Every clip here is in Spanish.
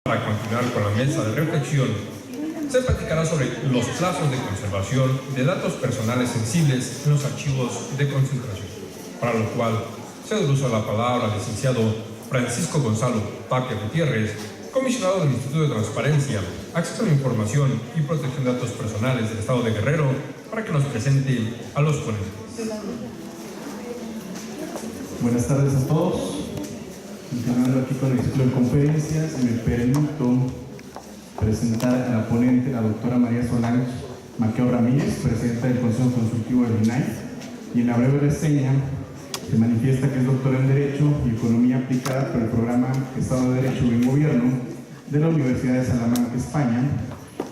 Para continuar con la mesa de reflexión, se platicará sobre los plazos de conservación de datos personales sensibles en los archivos de concentración, para lo cual cedo el uso a la palabra al licenciado Francisco Gonzalo Tapia Gutiérrez, comisionado del Instituto de Transparencia, Acceso a la Información y Protección de Datos Personales del Estado de Guerrero, para que nos presente a los ponentes. Buenas tardes a todos. Continuando aquí con el ciclo de conferencias, me permito presentar a la ponente, la doctora María Solange Maqueo Ramírez, presidenta del Consejo Consultivo del INAI, y en la breve reseña se manifiesta que es doctora en Derecho y Economía Aplicada por el programa Estado de Derecho y Buen Gobierno de la Universidad de Salamanca, España.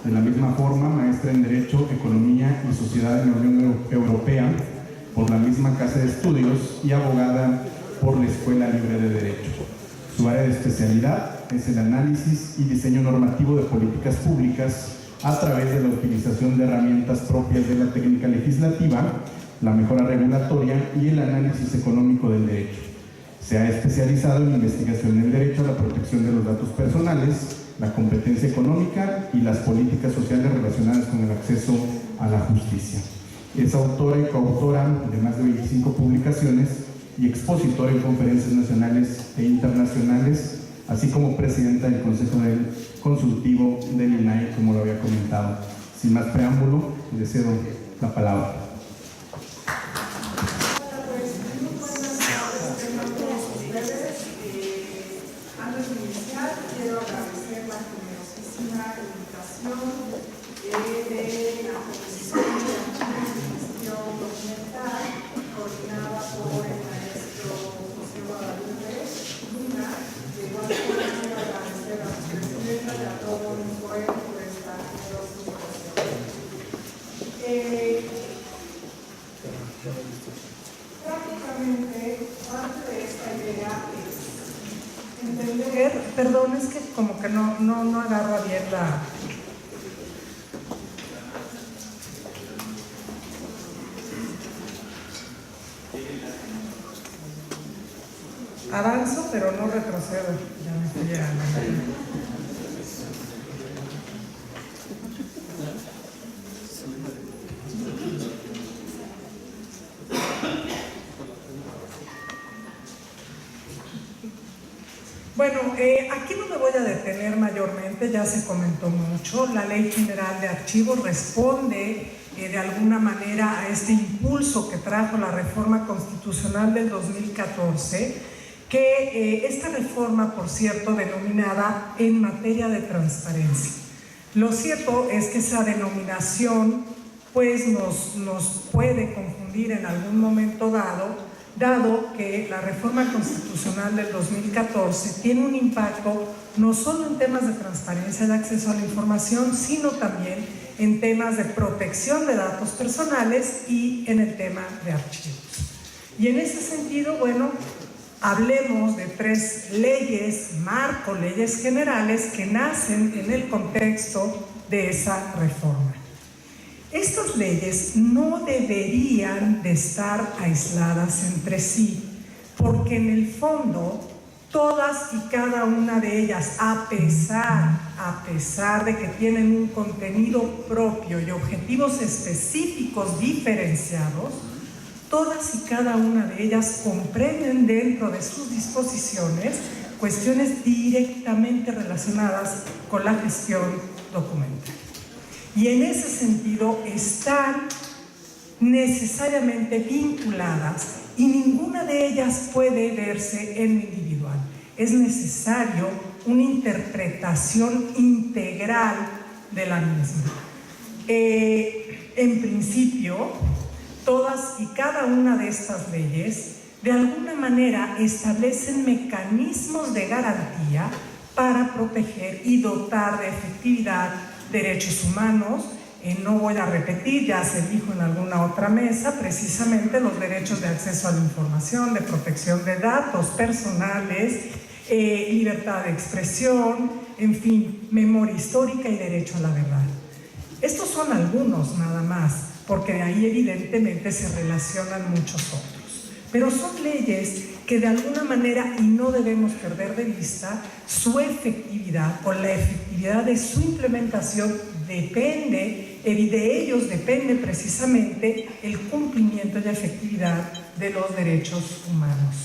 De la misma forma, maestra en Derecho, Economía y Sociedad en la Unión Europea por la misma Casa de Estudios y abogada por la Escuela Libre de Derecho. Su área de especialidad es el análisis y diseño normativo de políticas públicas a través de la utilización de herramientas propias de la técnica legislativa, la mejora regulatoria y el análisis económico del derecho. Se ha especializado en investigación en derecho a la protección de los datos personales, la competencia económica y las políticas sociales relacionadas con el acceso a la justicia. Es autora y coautora de más de 25 publicaciones y expositora en conferencias nacionales e internacionales, así como presidenta del Consejo Consultivo del INAI, como lo había comentado. Sin más preámbulo, le cedo la palabra. Antes de iniciar, quiero agradecer la generosísima invitación de la Comisión de Gestión Documental, coordinada por el maestro José Guadalupe Luna. De igual forma, quiero agradecer a su presidenta y a todo el pueblo por esta generosa invitación. Prácticamente, parte de esta idea es entender, perdón, es que como que no agarra bien la... Avanzo, pero no retrocedo. Ya me estoy llegando. Bueno, aquí no me voy a detener mayormente, ya se comentó mucho. La Ley General de Archivos responde de alguna manera a este impulso que trajo la reforma constitucional del 2014, que esta reforma, por cierto, denominada en materia de transparencia. Lo cierto es que esa denominación pues nos puede confundir en algún momento dado que la reforma constitucional del 2014 tiene un impacto no solo en temas de transparencia y de acceso a la información, sino también en temas de protección de datos personales y en el tema de archivos. Y en ese sentido, bueno, hablemos de tres leyes, leyes generales que nacen en el contexto de esa reforma. Estas leyes no deberían de estar aisladas entre sí, porque en el fondo todas y cada una de ellas, a pesar de que tienen un contenido propio y objetivos específicos diferenciados, todas y cada una de ellas comprenden dentro de sus disposiciones cuestiones directamente relacionadas con la gestión documental. Y en ese sentido están necesariamente vinculadas y ninguna de ellas puede verse en lo individual. Es necesario una interpretación integral de la misma. En principio, todas y cada una de estas leyes de alguna manera establecen mecanismos de garantía para proteger y dotar de efectividad derechos humanos. No voy a repetir, ya se dijo en alguna otra mesa, precisamente los derechos de acceso a la información, de protección de datos personales, libertad de expresión, en fin, memoria histórica y derecho a la verdad. Estos son algunos nada más, porque de ahí evidentemente se relacionan muchos otros. Pero son leyes que que de alguna manera, y no debemos perder de vista, su efectividad o la efectividad de su implementación depende, y de ellos depende precisamente el cumplimiento y efectividad de los derechos humanos.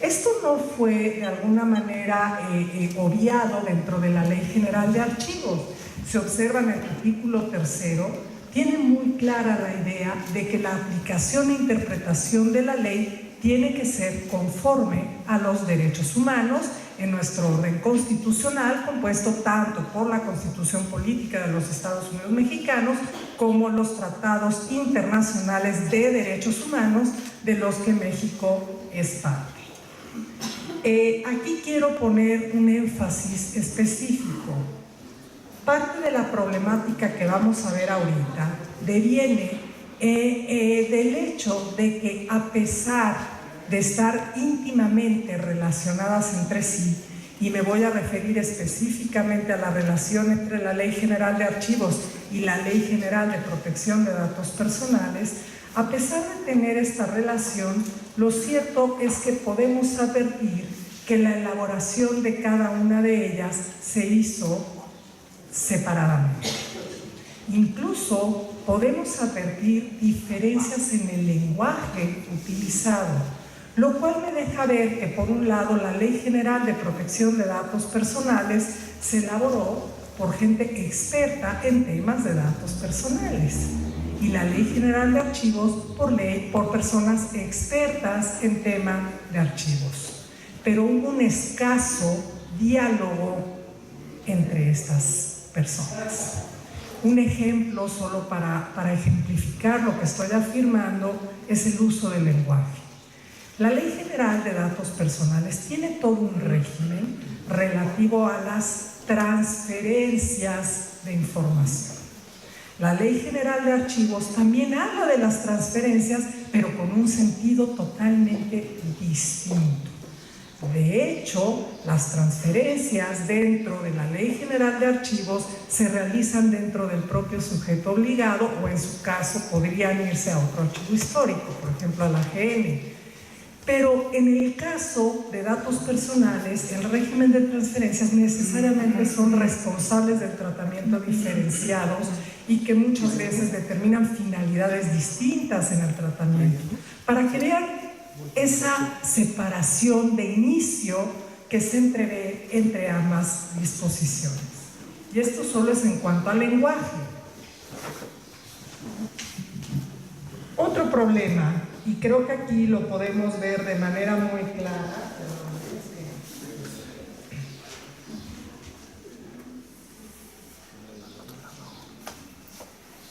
Esto no fue de alguna manera obviado dentro de la Ley General de Archivos. Se observa en el artículo 3º, tiene muy clara la idea de que la aplicación e interpretación de la ley tiene que ser conforme a los derechos humanos en nuestro orden constitucional, compuesto tanto por la Constitución Política de los Estados Unidos Mexicanos como los tratados internacionales de derechos humanos de los que México es parte. Aquí quiero poner un énfasis específico. Parte de la problemática que vamos a ver ahorita deviene del hecho de que, a pesar de estar íntimamente relacionadas entre sí, y me voy a referir específicamente a la relación entre la Ley General de Archivos y la Ley General de Protección de Datos Personales, a pesar de tener esta relación, lo cierto es que podemos advertir que la elaboración de cada una de ellas se hizo separadamente. Incluso podemos advertir diferencias en el lenguaje utilizado, lo cual me deja ver que, por un lado, la Ley General de Protección de Datos Personales se elaboró por gente experta en temas de datos personales, y la Ley General de Archivos por personas expertas en tema de archivos. Pero hubo un escaso diálogo entre estas personas. Un ejemplo, solo para ejemplificar lo que estoy afirmando, es el uso del lenguaje. La Ley General de Datos Personales tiene todo un régimen relativo a las transferencias de información. La Ley General de Archivos también habla de las transferencias, pero con un sentido totalmente distinto. De hecho, las transferencias dentro de la Ley General de Archivos se realizan dentro del propio sujeto obligado, o en su caso podrían irse a otro archivo histórico, por ejemplo a la AGN. Pero en el caso de datos personales, el régimen de transferencias necesariamente son responsables del tratamiento diferenciados y que muchas veces determinan finalidades distintas en el tratamiento, para que vean esa separación de inicio que se entrevé entre ambas disposiciones. Y esto solo es en cuanto al lenguaje. Otro problema, y creo que aquí lo podemos ver de manera muy clara,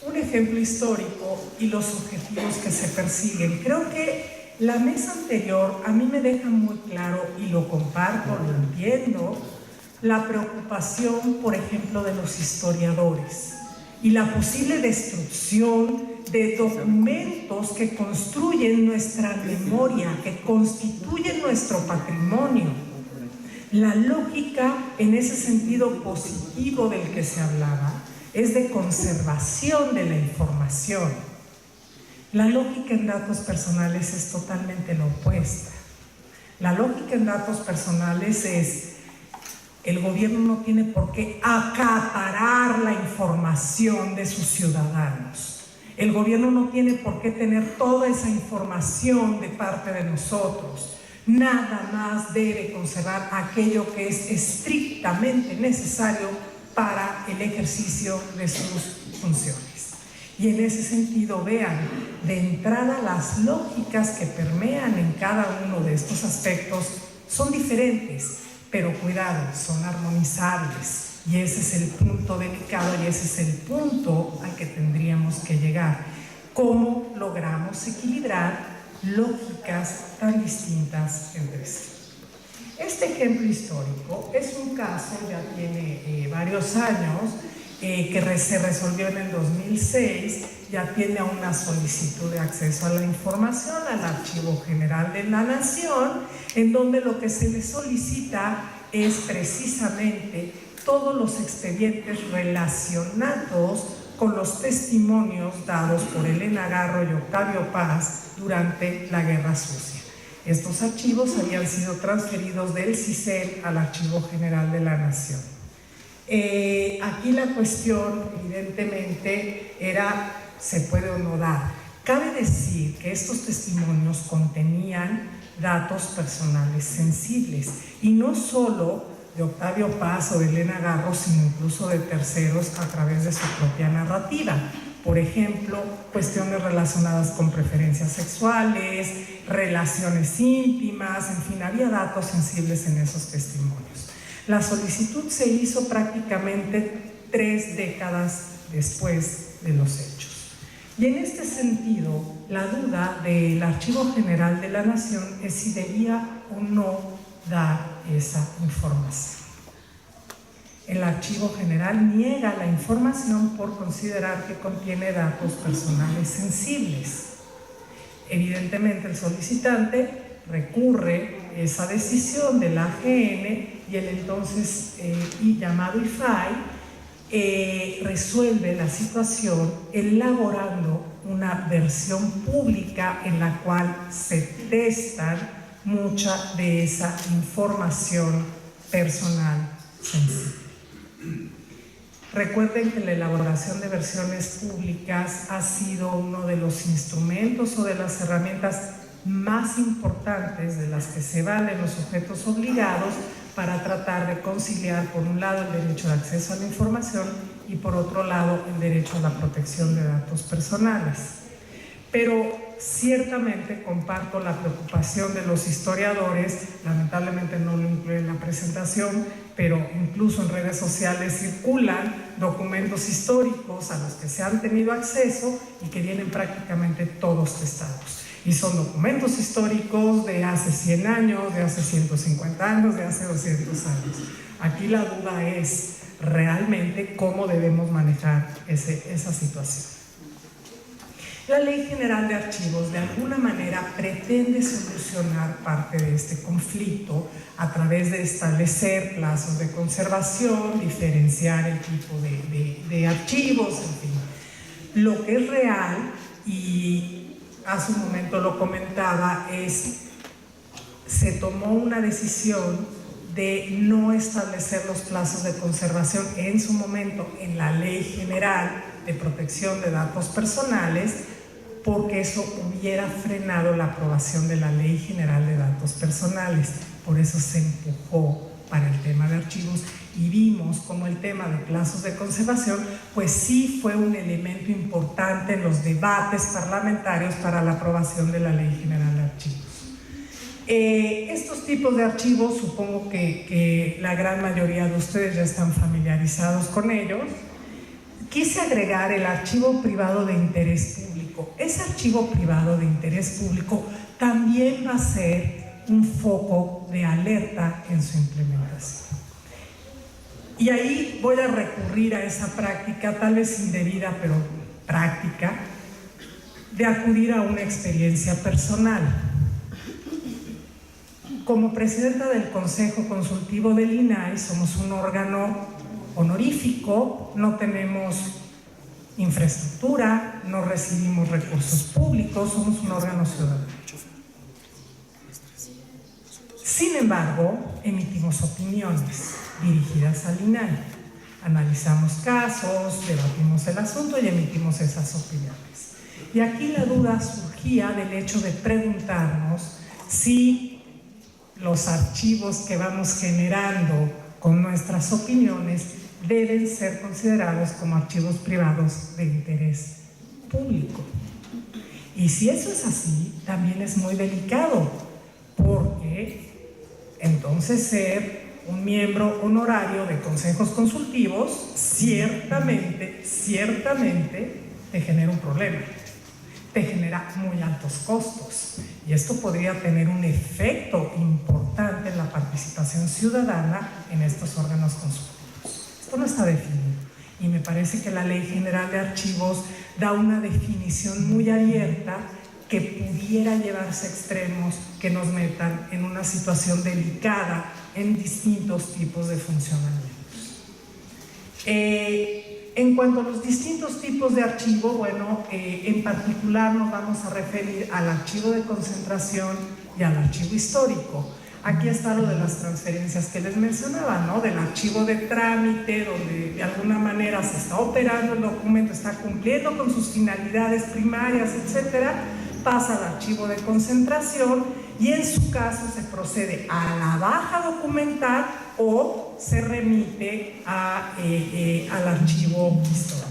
un ejemplo histórico y los objetivos que se persiguen. Creo que la mesa anterior a mí me deja muy claro, y lo comparto, lo entiendo, la preocupación, por ejemplo, de los historiadores y la posible destrucción de documentos que construyen nuestra memoria, que constituyen nuestro patrimonio. La lógica, en ese sentido positivo del que se hablaba, es de conservación de la información. La lógica en datos personales es totalmente la opuesta. La lógica en datos personales es: el gobierno no tiene por qué acaparar la información de sus ciudadanos. El gobierno no tiene por qué tener toda esa información de parte de nosotros. Nada más debe conservar aquello que es estrictamente necesario para el ejercicio de sus funciones. Y en ese sentido, vean, de entrada las lógicas que permean en cada uno de estos aspectos son diferentes, pero cuidado, son armonizables. Y ese es el punto delicado, y ese es el punto al que tendríamos que llegar. ¿Cómo logramos equilibrar lógicas tan distintas entre sí? Este ejemplo histórico es un caso, ya tiene varios años, que se resolvió en el 2006, ya tiene una solicitud de acceso a la información al Archivo General de la Nación, en donde lo que se le solicita es precisamente todos los expedientes relacionados con los testimonios dados por Elena Garro y Octavio Paz durante la Guerra Sucia. Estos archivos habían sido transferidos del CISEN al Archivo General de la Nación. Aquí la cuestión, evidentemente, era, ¿se puede o no dar? Cabe decir que estos testimonios contenían datos personales sensibles, y no solo de Octavio Paz o de Elena Garro, sino incluso de terceros a través de su propia narrativa. Por ejemplo, cuestiones relacionadas con preferencias sexuales, relaciones íntimas, en fin, había datos sensibles en esos testimonios. La solicitud se hizo prácticamente 3 décadas después de los hechos. Y en este sentido, la duda del Archivo General de la Nación es si debía o no dar esa información. El Archivo General niega la información por considerar que contiene datos personales sensibles. Evidentemente, el solicitante recurre a esa decisión del AGN y el entonces llamado IFAI resuelve la situación elaborando una versión pública en la cual se testan mucha de esa información personal sensible. Recuerden que la elaboración de versiones públicas ha sido uno de los instrumentos o de las herramientas más importantes de las que se valen los sujetos obligados para tratar de conciliar, por un lado, el derecho de acceso a la información y, por otro lado, el derecho a la protección de datos personales. Pero ciertamente comparto la preocupación de los historiadores, lamentablemente no lo incluye en la presentación, pero incluso en redes sociales circulan documentos históricos a los que se han tenido acceso y que vienen prácticamente todos testados. Y son documentos históricos de hace 100 años, de hace 150 años, de hace 200 años. Aquí la duda es realmente cómo debemos manejar esa situación. La Ley General de Archivos de alguna manera pretende solucionar parte de este conflicto a través de establecer plazos de conservación, diferenciar el tipo de archivos, en fin. Lo que es real, y hace un momento lo comentaba, se tomó una decisión de no establecer los plazos de conservación en su momento en la Ley General de Protección de Datos Personales, porque eso hubiera frenado la aprobación de la Ley General de Datos Personales. Por eso se empujó para el tema de archivos y vimos como el tema de plazos de conservación pues sí fue un elemento importante en los debates parlamentarios para la aprobación de la Ley General de Archivos. Estos tipos de archivos, supongo que la gran mayoría de ustedes ya están familiarizados con ellos. Quise agregar el archivo privado de interés público. Ese archivo privado de interés público también va a ser un foco de alerta en su implementación. Y ahí voy a recurrir a esa práctica, tal vez indebida, pero práctica, de acudir a una experiencia personal. Como presidenta del Consejo Consultivo del INAI, somos un órgano honorífico, no tenemos infraestructura, no recibimos recursos públicos, somos un órgano ciudadano. Sin embargo, emitimos opiniones dirigidas al INAI. Analizamos casos, debatimos el asunto y emitimos esas opiniones. Y aquí la duda surgía del hecho de preguntarnos si los archivos que vamos generando con nuestras opiniones deben ser considerados como archivos privados de interés público. Y si eso es así, también es muy delicado, porque entonces ser un miembro honorario de consejos consultivos ciertamente te genera un problema, te genera muy altos costos, y esto podría tener un efecto importante en la participación ciudadana en estos órganos consultivos. Esto no está definido y me parece que la Ley General de Archivos da una definición muy abierta que pudiera llevarse a extremos que nos metan en una situación delicada en distintos tipos de funcionamientos. En cuanto a los distintos tipos de archivo, bueno, en particular nos vamos a referir al archivo de concentración y al archivo histórico. Aquí está lo de las transferencias que les mencionaba, ¿no? Del archivo de trámite, donde de alguna manera se está operando el documento, está cumpliendo con sus finalidades primarias, etcétera, pasa al archivo de concentración y en su caso se procede a la baja documental o se remite al archivo histórico.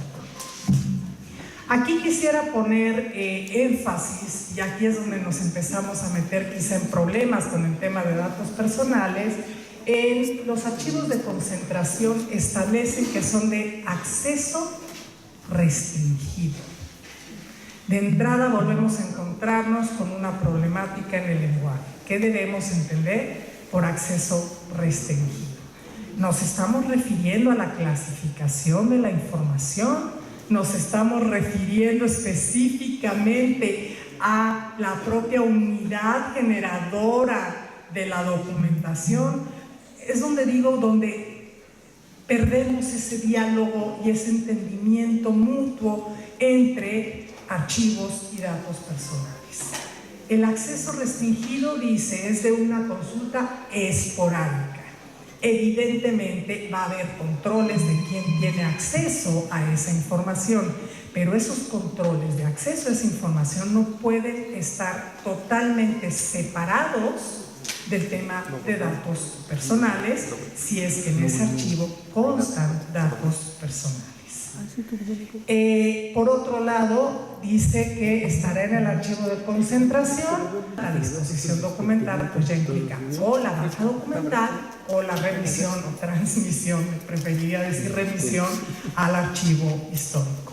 Aquí quisiera poner énfasis, y aquí es donde nos empezamos a meter quizá en problemas con el tema de datos personales. En los archivos de concentración establecen que son de acceso restringido. De entrada volvemos a encontrarnos con una problemática en el lenguaje. ¿Qué debemos entender por acceso restringido? Nos estamos refiriendo a la clasificación de la información, nos estamos refiriendo específicamente a la propia unidad generadora de la documentación. Es donde digo, donde perdemos ese diálogo y ese entendimiento mutuo entre archivos y datos personales. El acceso restringido, dice, es de una consulta esporádica. Evidentemente va a haber controles de quién tiene acceso a esa información, pero esos controles de acceso a esa información no pueden estar totalmente separados del tema de datos personales, si es que en ese archivo constan datos personales. Por otro lado, dice que estará en el archivo de concentración. La disposición documental pues ya implica o la baja documental o la remisión o transmisión, me preferiría decir remisión, al archivo histórico.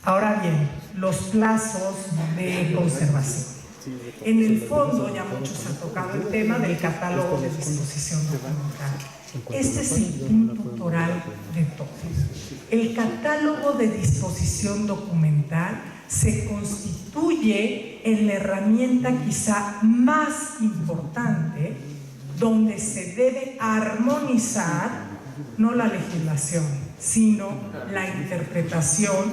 Ahora bien, los plazos de conservación. En el fondo ya muchos han tocado el tema del catálogo de disposición documental. Este es el punto toral de todo. El catálogo de disposición documental se constituye en la herramienta quizá más importante donde se debe armonizar no la legislación, sino la interpretación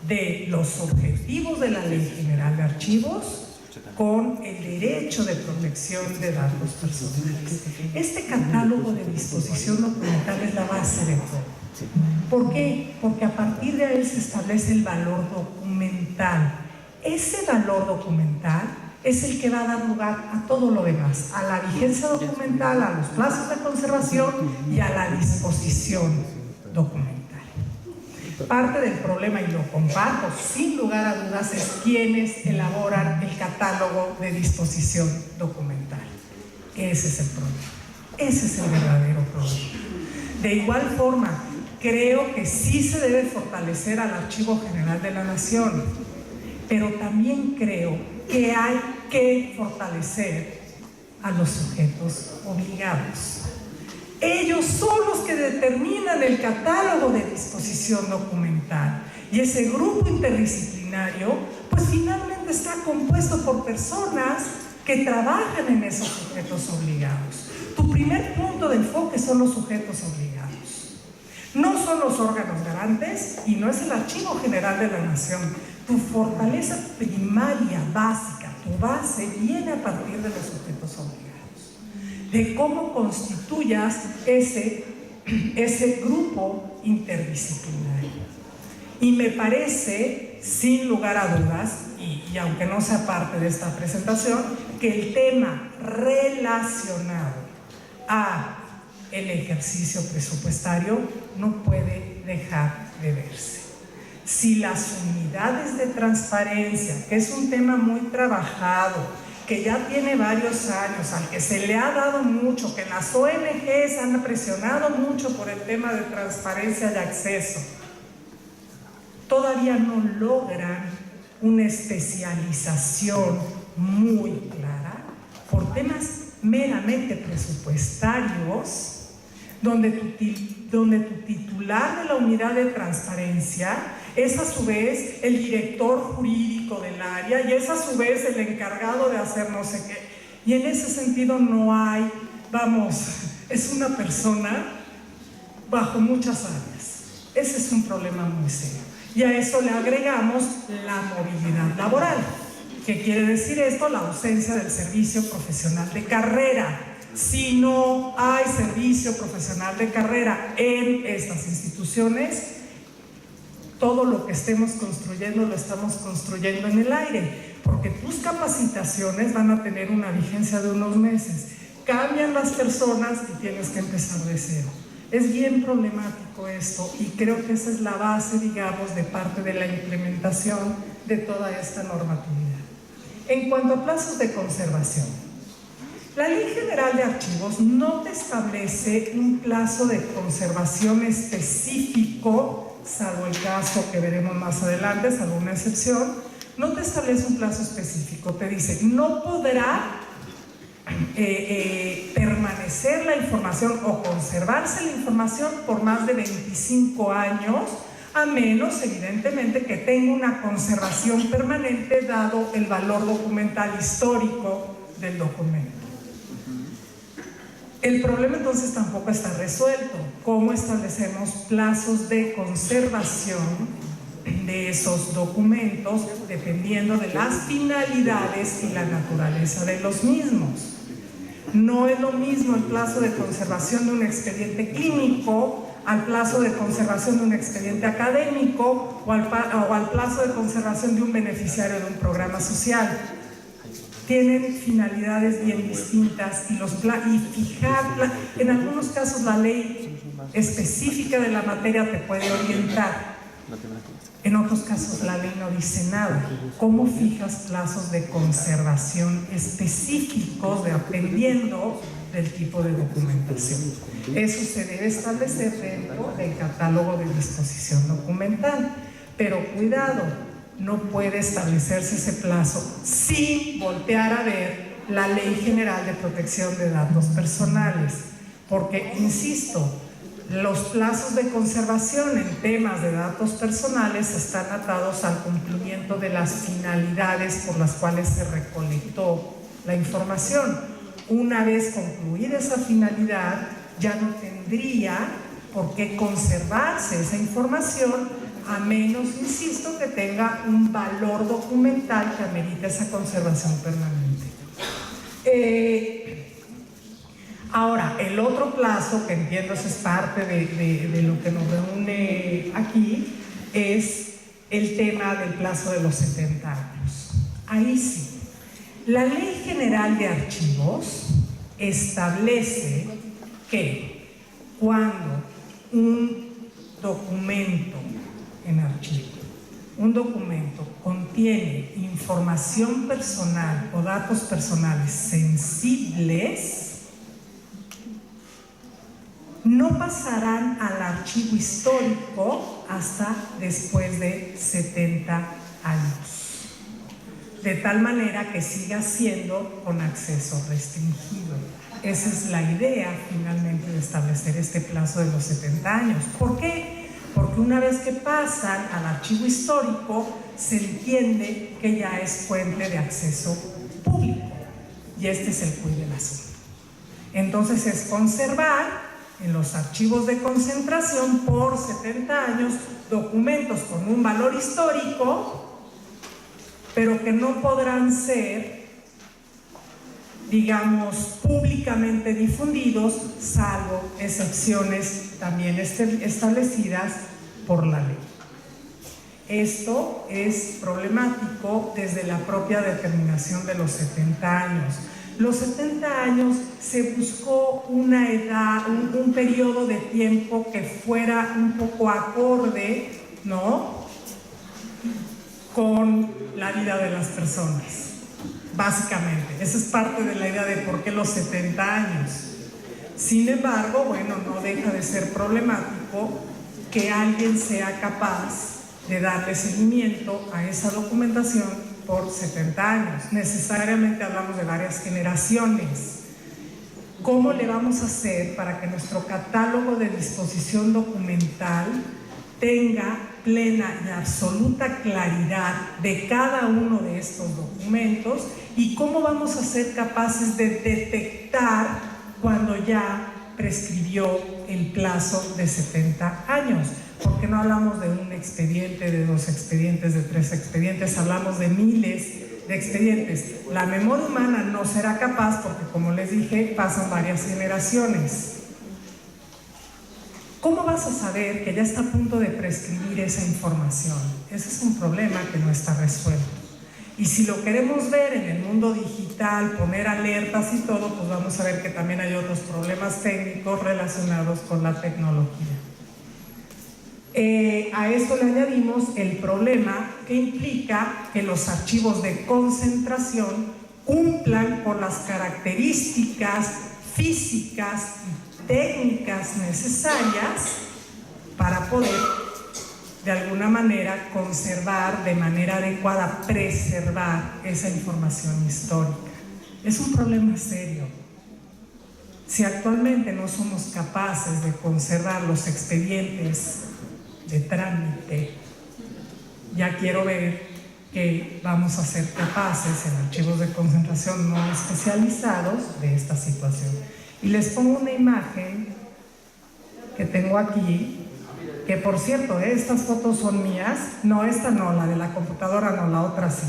de los objetivos de la Ley General de Archivos con el derecho de protección de datos personales. Este catálogo de disposición documental es la base de todo. ¿Por qué? Porque a partir de él se establece el valor documental. Ese valor documental es el que va a dar lugar a todo lo demás, a la vigencia documental, a los plazos de conservación y a la disposición documental. Parte del problema, y lo comparto sin lugar a dudas, es quienes elaboran el catálogo de disposición documental. Ese es el problema. Ese es el verdadero problema. De igual forma, creo que sí se debe fortalecer al Archivo General de la Nación, pero también creo que hay que fortalecer a los sujetos obligados. Ellos son los que determinan el catálogo de disposición documental y ese grupo interdisciplinario pues finalmente está compuesto por personas que trabajan en esos sujetos obligados. Tu primer punto de enfoque son los sujetos obligados. No son los órganos garantes y no es el Archivo General de la Nación. Tu fortaleza primaria, básica, tu base viene a partir de los sujetos obligados, de cómo constituyas ese grupo interdisciplinario. Y me parece, sin lugar a dudas, y aunque no sea parte de esta presentación, que el tema relacionado a el ejercicio presupuestario no puede dejar de verse. Si las unidades de transparencia, que es un tema muy trabajado, que ya tiene varios años, al que se le ha dado mucho, que las ONGs han presionado mucho por el tema de transparencia de acceso, todavía no logran una especialización muy clara por temas meramente presupuestarios, donde tu titular de la unidad de transparencia es a su vez el director jurídico del área y es a su vez el encargado de hacer no sé qué. Y en ese sentido no hay, es una persona bajo muchas áreas. Ese es un problema muy serio. Y a eso le agregamos la movilidad laboral. ¿Qué quiere decir esto? La ausencia del servicio profesional de carrera. Si no hay servicio profesional de carrera en estas instituciones, todo lo que estemos construyendo lo estamos construyendo en el aire, porque tus capacitaciones van a tener una vigencia de unos meses. Cambian las personas y tienes que empezar de cero. Es bien problemático esto y creo que esa es la base, digamos, de parte de la implementación de toda esta normatividad. En cuanto a plazos de conservación, la Ley General de Archivos no te establece un plazo de conservación específico, salvo el caso que veremos más adelante, salvo una excepción, no te establece un plazo específico, te dice, no podrá permanecer la información o conservarse la información por más de 25 años, a menos, evidentemente, que tenga una conservación permanente dado el valor documental histórico del documento. El problema entonces tampoco está resuelto. ¿Cómo establecemos plazos de conservación de esos documentos dependiendo de las finalidades y la naturaleza de los mismos? No es lo mismo el plazo de conservación de un expediente clínico al plazo de conservación de un expediente académico o al plazo de conservación de un beneficiario de un programa social. Tienen finalidades bien distintas y fijarla, en algunos casos la ley específica de la materia te puede orientar, en otros casos la ley no dice nada. ¿Cómo fijas plazos de conservación específicos dependiendo del tipo de documentación? Eso se debe establecer dentro del catálogo de disposición documental, pero cuidado, no puede establecerse ese plazo sin voltear a ver la Ley General de Protección de Datos Personales, porque, insisto, los plazos de conservación en temas de datos personales están atados al cumplimiento de las finalidades por las cuales se recolectó la información. Una vez concluida esa finalidad, ya no tendría por qué conservarse esa información, a menos, insisto, que tenga un valor documental que amerite esa conservación permanente. Ahora, el otro plazo, que entiendo eso es parte de lo que nos reúne aquí, es el tema del plazo de los 70 años. Ahí sí, la Ley General de Archivos establece que cuando un documento en archivo, un documento contiene información personal o datos personales sensibles, no pasarán al archivo histórico hasta después de 70 años, de tal manera que siga siendo con acceso restringido. Esa es la idea finalmente de establecer este plazo de los 70 años. ¿Por qué? Porque una vez que pasan al archivo histórico, se entiende que ya es fuente de acceso público, y este es el quid del asunto. Entonces es conservar en los archivos de concentración por 70 años documentos con un valor histórico, pero que no podrán ser, digamos, públicamente difundidos, salvo excepciones también establecidas por la ley. Esto es problemático desde la propia determinación de los 70 años. Los 70 años se buscó una edad, un periodo de tiempo que fuera un poco acorde, ¿no?, con la vida de las personas, básicamente. Esa es parte de la idea de por qué los 70 años. Sin embargo, bueno, no deja de ser problemático que alguien sea capaz de darle seguimiento a esa documentación por 70 años. Necesariamente hablamos de varias generaciones. ¿Cómo le vamos a hacer para que nuestro catálogo de disposición documental tenga plena y absoluta claridad de cada uno de estos documentos? ¿Y cómo vamos a ser capaces de detectar cuando ya prescribió el plazo de 70 años? Porque no hablamos de un expediente, de 2 expedientes, de 3 expedientes, hablamos de miles de expedientes. La memoria humana no será capaz porque, como les dije, pasan varias generaciones. ¿Cómo vas a saber que ya está a punto de prescribir esa información? Ese es un problema que no está resuelto. Y si lo queremos ver en el mundo digital, poner alertas y todo, pues vamos a ver que también hay otros problemas técnicos relacionados con la tecnología. A esto le añadimos el problema que implica que los archivos de concentración cumplan con las características físicas y técnicas necesarias para poder de alguna manera conservar de manera adecuada, preservar esa información histórica. Es un problema serio. Si actualmente no somos capaces de conservar los expedientes de trámite, ya quiero ver que vamos a ser capaces en archivos de concentración no especializados de esta situación. Y les pongo una imagen que tengo aquí, que por cierto, estas fotos son mías. No, esta no, la de la computadora no, la otra sí.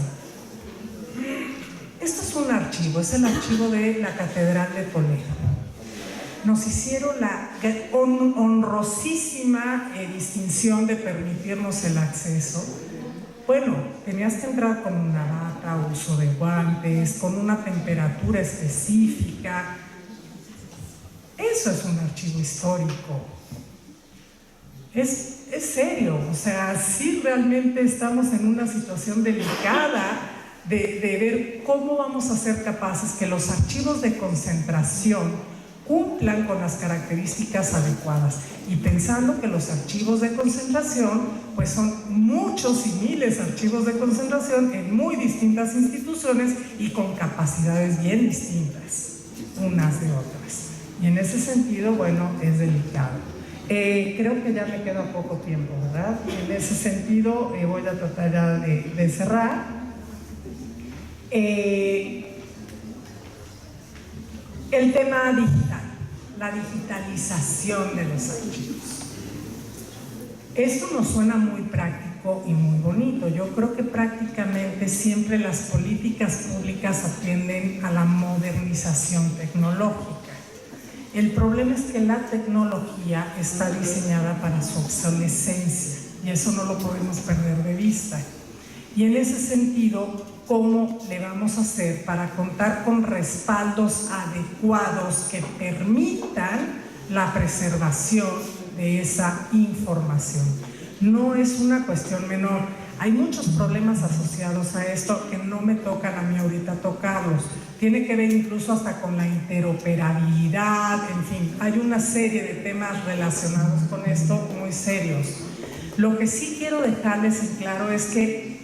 Esto es un archivo, es el archivo de la Catedral de Toledo. Nos hicieron la honrosísima distinción de permitirnos el acceso. Bueno, tenías que entrar con una bata, uso de guantes, con una temperatura específica. Eso es un archivo histórico. Es serio, o sea, sí realmente estamos en una situación delicada de ver cómo vamos a ser capaces que los archivos de concentración cumplan con las características adecuadas, y pensando que los archivos de concentración pues son muchos y miles de archivos de concentración en muy distintas instituciones y con capacidades bien distintas unas de otras, y en ese sentido, bueno, es delicado. Creo que ya me queda poco tiempo, ¿verdad? En ese sentido voy a tratar ya de cerrar. El tema digital, la digitalización de los archivos. Esto nos suena muy práctico y muy bonito. Yo creo que prácticamente siempre las políticas públicas atienden a la modernización tecnológica. El problema es que la tecnología está diseñada para su obsolescencia y eso no lo podemos perder de vista. Y en ese sentido, ¿cómo le vamos a hacer para contar con respaldos adecuados que permitan la preservación de esa información? No es una cuestión menor. Hay muchos problemas asociados a esto que no me tocan a mí ahorita tocarlos. Tiene que ver incluso hasta con la interoperabilidad, en fin, hay una serie de temas relacionados con esto muy serios. Lo que sí quiero dejarles en claro es que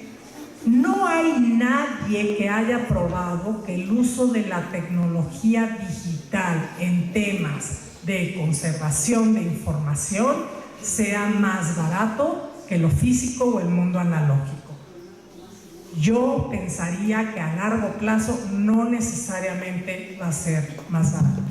no hay nadie que haya probado que el uso de la tecnología digital en temas de conservación de información sea más barato que lo físico o el mundo analógico. Yo pensaría que a largo plazo no necesariamente va a ser más barato.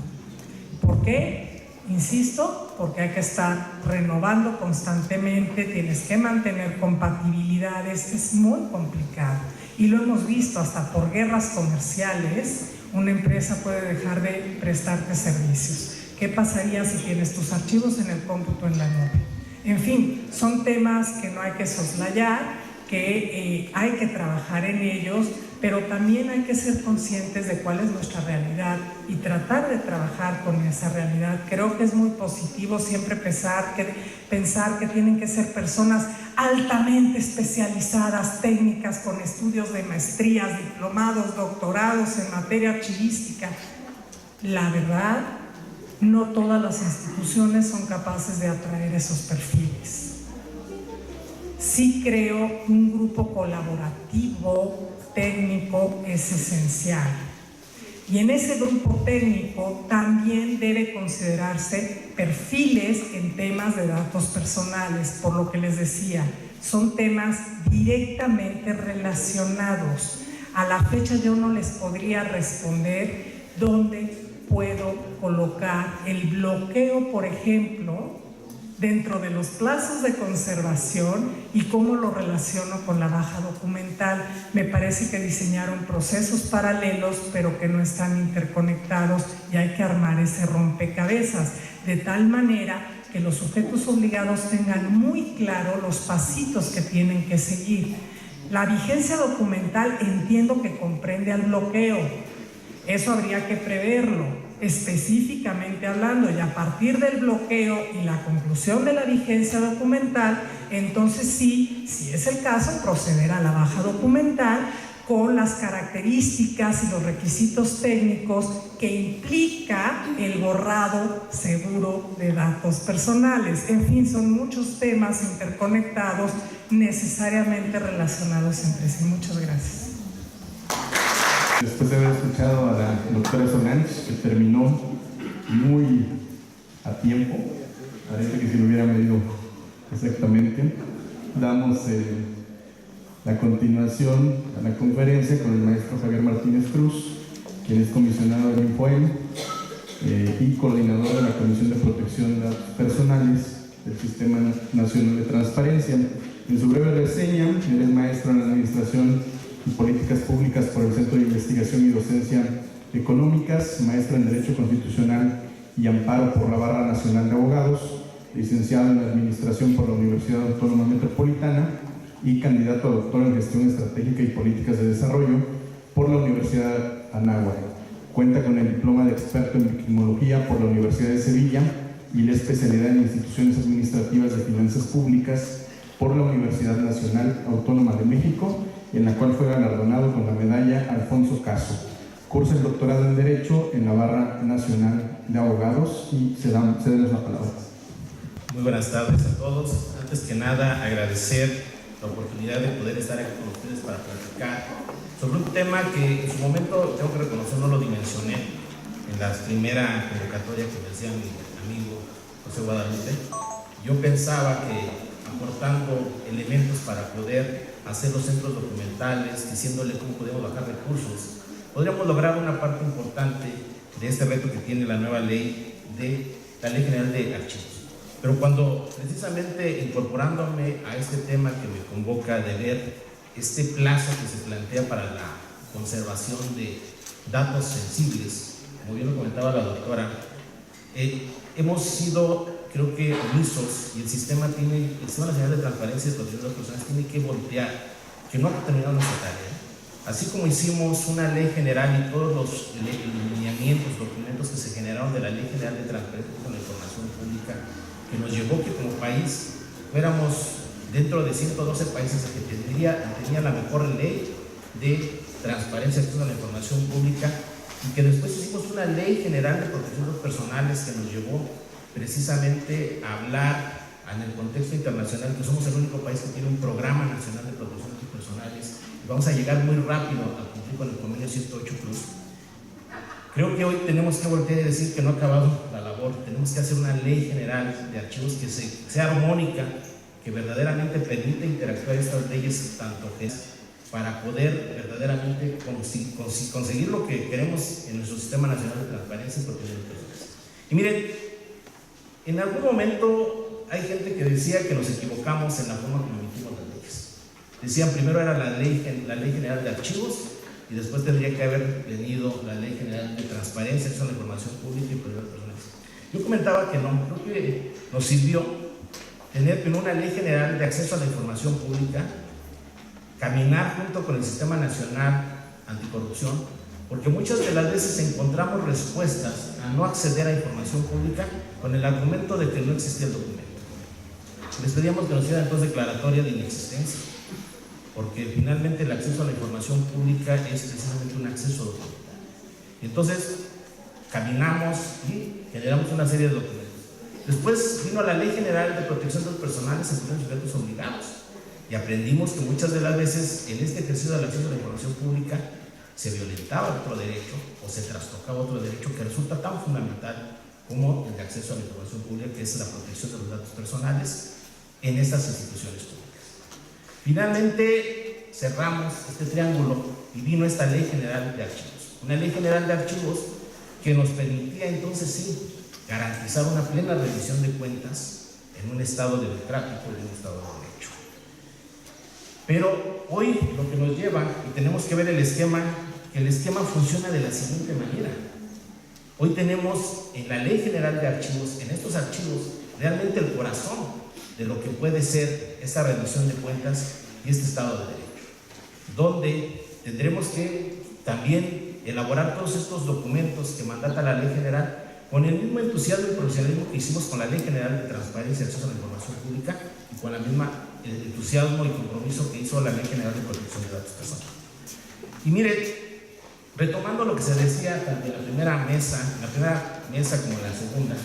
¿Por qué? Insisto, porque hay que estar renovando constantemente, tienes que mantener compatibilidades, es muy complicado. Y lo hemos visto hasta por guerras comerciales, una empresa puede dejar de prestarte servicios. ¿Qué pasaría si tienes tus archivos en el cómputo en la nube? En fin, son temas que no hay que soslayar, que hay que trabajar en ellos, pero también hay que ser conscientes de cuál es nuestra realidad y tratar de trabajar con esa realidad. Creo que es muy positivo siempre pensar que tienen que ser personas altamente especializadas, técnicas, con estudios de maestrías, diplomados, doctorados en materia archivística. La verdad, no todas las instituciones son capaces de atraer esos perfiles. Sí creo que un grupo colaborativo, técnico, es esencial. Y en ese grupo técnico también debe considerarse perfiles en temas de datos personales, por lo que les decía, son temas directamente relacionados. A la fecha yo no les podría responder dónde puedo colocar el bloqueo, por ejemplo, dentro de los plazos de conservación y cómo lo relaciono con la baja documental. Me parece que diseñaron procesos paralelos, pero que no están interconectados y hay que armar ese rompecabezas, de tal manera que los sujetos obligados tengan muy claro los pasitos que tienen que seguir. La vigencia documental entiendo que comprende al bloqueo. Eso habría que preverlo, específicamente hablando, y a partir del bloqueo y la conclusión de la vigencia documental, entonces sí, si es el caso, proceder a la baja documental con las características y los requisitos técnicos que implica el borrado seguro de datos personales. En fin, son muchos temas interconectados, necesariamente relacionados entre sí. Muchas gracias. Después de haber escuchado a la doctora Solange, que terminó muy a tiempo, parece que si lo hubiera medido exactamente, damos la continuación a la conferencia con el maestro Javier Martínez Cruz, quien es comisionado del INPOEM y coordinador de la Comisión de Protección de Datos Personales del Sistema Nacional de Transparencia. En su breve reseña, él es maestro en Administración y Políticas Públicas por el Centro de Investigación y Docencia Económicas, maestro en Derecho Constitucional y Amparo por la Barra Nacional de Abogados, licenciado en Administración por la Universidad Autónoma Metropolitana y candidato a doctor en Gestión Estratégica y Políticas de Desarrollo por la Universidad Anáhuac. Cuenta con el diploma de experto en victimología por la Universidad de Sevilla y la especialidad en Instituciones Administrativas de Finanzas Públicas por la Universidad Nacional Autónoma de México, en la cual fue galardonado con la medalla Alfonso Caso. Cursa el doctorado en Derecho en la Barra Nacional de Abogados y cedemos la palabra. Muy buenas tardes a todos. Antes que nada, agradecer la oportunidad de poder estar aquí con ustedes para platicar sobre un tema que en su momento, tengo que reconocer, no lo dimensioné en la primera convocatoria que me decía mi amigo José Guadalupe. Yo pensaba que aportando elementos para poder hacer los centros documentales, diciéndole cómo podemos bajar recursos, podríamos lograr una parte importante de este reto que tiene la nueva ley de la Ley General de Archivos. Pero cuando precisamente incorporándome a este tema que me convoca de ver este plazo que se plantea para la conservación de datos sensibles, como bien lo comentaba la doctora, hemos sido, creo que, omisos, y el Sistema Nacional de Transparencia y Protección de Datos Personales tiene que voltear, que no ha terminado nuestra tarea. Así como hicimos una ley general y todos los lineamientos, documentos que se generaron de la Ley General de Transparencia y la Información Pública, que nos llevó que como país fuéramos dentro de 112 países que tenía la mejor ley de transparencia y acceso a la información pública, y que después hicimos una ley general de protección de datos personales que nos llevó precisamente a hablar en el contexto internacional que somos el único país que tiene un programa nacional de protección de datos personales y vamos a llegar muy rápido a cumplir con el convenio 108 Plus. Creo que hoy tenemos que voltear y decir que no ha acabado la labor. Tenemos que hacer una ley general de archivos que sea armónica, que verdaderamente permita interactuar estas leyes tanto para poder verdaderamente conseguir lo que queremos en nuestro Sistema Nacional de Transparencia y Protección de Personas. Y miren, en algún momento hay gente que decía que nos equivocamos en la forma como emitimos las leyes. Decían primero era la ley General de Archivos y después tendría que haber venido la Ley General de Transparencia, acceso a la información pública y protección de personas. Yo comentaba que no, creo que nos sirvió tener una Ley General de Acceso a la Información Pública, caminar junto con el Sistema Nacional Anticorrupción, porque muchas de las veces encontramos respuestas a no acceder a información pública con el argumento de que no existía el documento. Les pedíamos que nos hicieran entonces declaratoria de inexistencia, porque finalmente el acceso a la información pública es precisamente un acceso documental. Entonces, caminamos y generamos una serie de documentos. Después vino la Ley General de Protección de Datos Personales en los sujetos obligados y aprendimos que muchas de las veces en este ejercicio del acceso a la información pública se violentaba otro derecho o se trastocaba otro derecho que resulta tan fundamental como el de acceso a la información pública, que es la protección de los datos personales en estas instituciones públicas. Finalmente cerramos este triángulo y vino esta Ley General de Archivos. Una Ley General de Archivos que nos permitía entonces sí garantizar una plena rendición de cuentas en un estado democrático y en un estado de derecho. Pero hoy lo que nos lleva, y tenemos que ver el esquema, que el esquema funciona de la siguiente manera. Hoy tenemos en la Ley General de Archivos, en estos archivos, realmente el corazón de lo que puede ser esta rendición de cuentas y este Estado de Derecho, donde tendremos que también elaborar todos estos documentos que mandata la Ley General con el mismo entusiasmo y profesionalismo que hicimos con la Ley General de Transparencia y Acceso a la Información Pública y con la misma entusiasmo y compromiso que hizo la Ley General de Protección de Datos Personales. Y mire, retomando lo que se decía tanto en la primera mesa como en la segunda,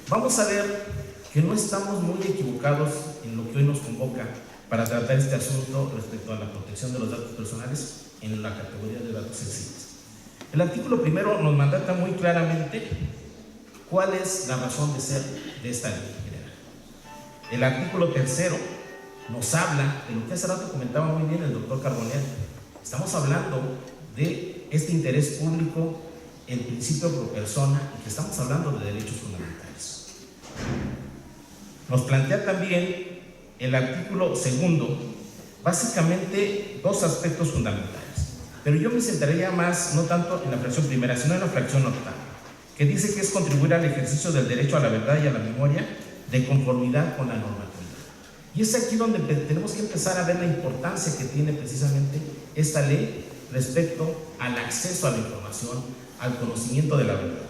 vamos a ver que no estamos muy equivocados en lo que hoy nos convoca para tratar este asunto respecto a la protección de los datos personales en la categoría de datos sensibles. El artículo primero nos mandata muy claramente cuál es la razón de ser de esta ley general. El artículo tercero nos habla de lo que hace rato comentaba muy bien el doctor Carbonell. Estamos hablando de este interés público, el principio pro persona, y que estamos hablando de derechos fundamentales. Nos plantea también el artículo segundo, básicamente dos aspectos fundamentales, pero yo me centraría más, no tanto en la fracción primera, sino en la fracción octava, que dice que es contribuir al ejercicio del derecho a la verdad y a la memoria de conformidad con la normatividad. Y es aquí donde tenemos que empezar a ver la importancia que tiene precisamente esta ley respecto al acceso a la información, al conocimiento de la verdad.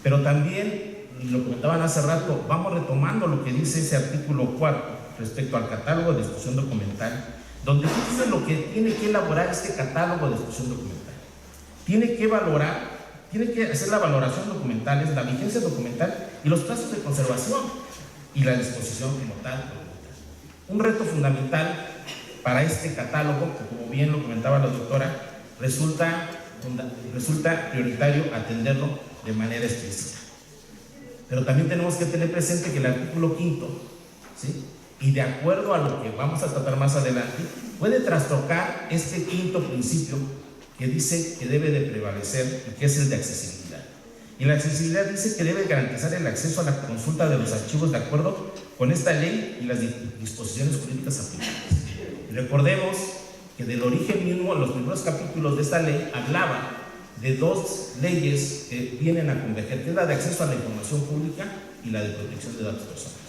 Pero también, lo comentaban hace rato, vamos retomando lo que dice ese artículo 4 respecto al catálogo de difusión documental, donde dice lo que tiene que elaborar este catálogo de difusión documental. Tiene que valorar, tiene que hacer la valoración documental, la vigencia documental y los plazos de conservación y la disposición como tal. Un reto fundamental para este catálogo, que como bien lo comentaba la doctora, resulta prioritario atenderlo de manera explícita. Pero también tenemos que tener presente que el artículo 5, ¿sí?, y de acuerdo a lo que vamos a tratar más adelante, puede trastocar este quinto principio que dice que debe de prevalecer y que es el de accesibilidad. Y la accesibilidad dice que debe garantizar el acceso a la consulta de los archivos de acuerdo con esta ley y las disposiciones jurídicas aplicables. Y recordemos que del origen mismo, en los primeros capítulos de esta ley, hablaba de dos leyes que vienen a converger, que es la de acceso a la información pública y la de protección de datos personales.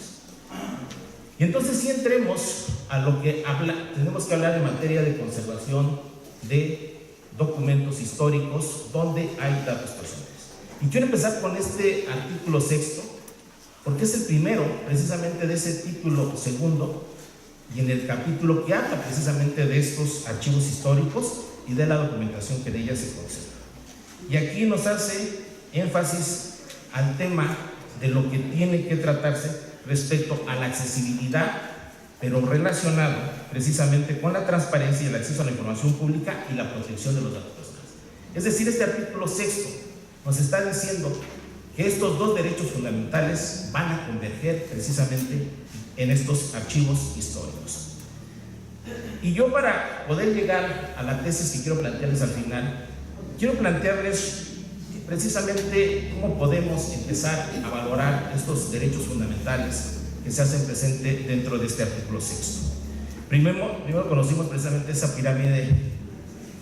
Y entonces, si entremos a lo que tenemos que hablar en materia de conservación de documentos históricos donde hay datos personales. Y quiero empezar con este artículo sexto, porque es el primero precisamente de ese título segundo y en el capítulo que habla precisamente de estos archivos históricos y de la documentación que de ellas se conserva. Y aquí nos hace énfasis al tema de lo que tiene que tratarse respecto a la accesibilidad, pero relacionado precisamente con la transparencia y el acceso a la información pública y la protección de los datos personales. Es decir, este artículo sexto nos está diciendo que estos dos derechos fundamentales van a converger precisamente en estos archivos históricos. Y yo, para poder llegar a la tesis que quiero plantearles al final, quiero plantearles precisamente cómo podemos empezar a valorar estos derechos fundamentales que se hacen presente dentro de este artículo sexto. Primero conocimos precisamente esa pirámide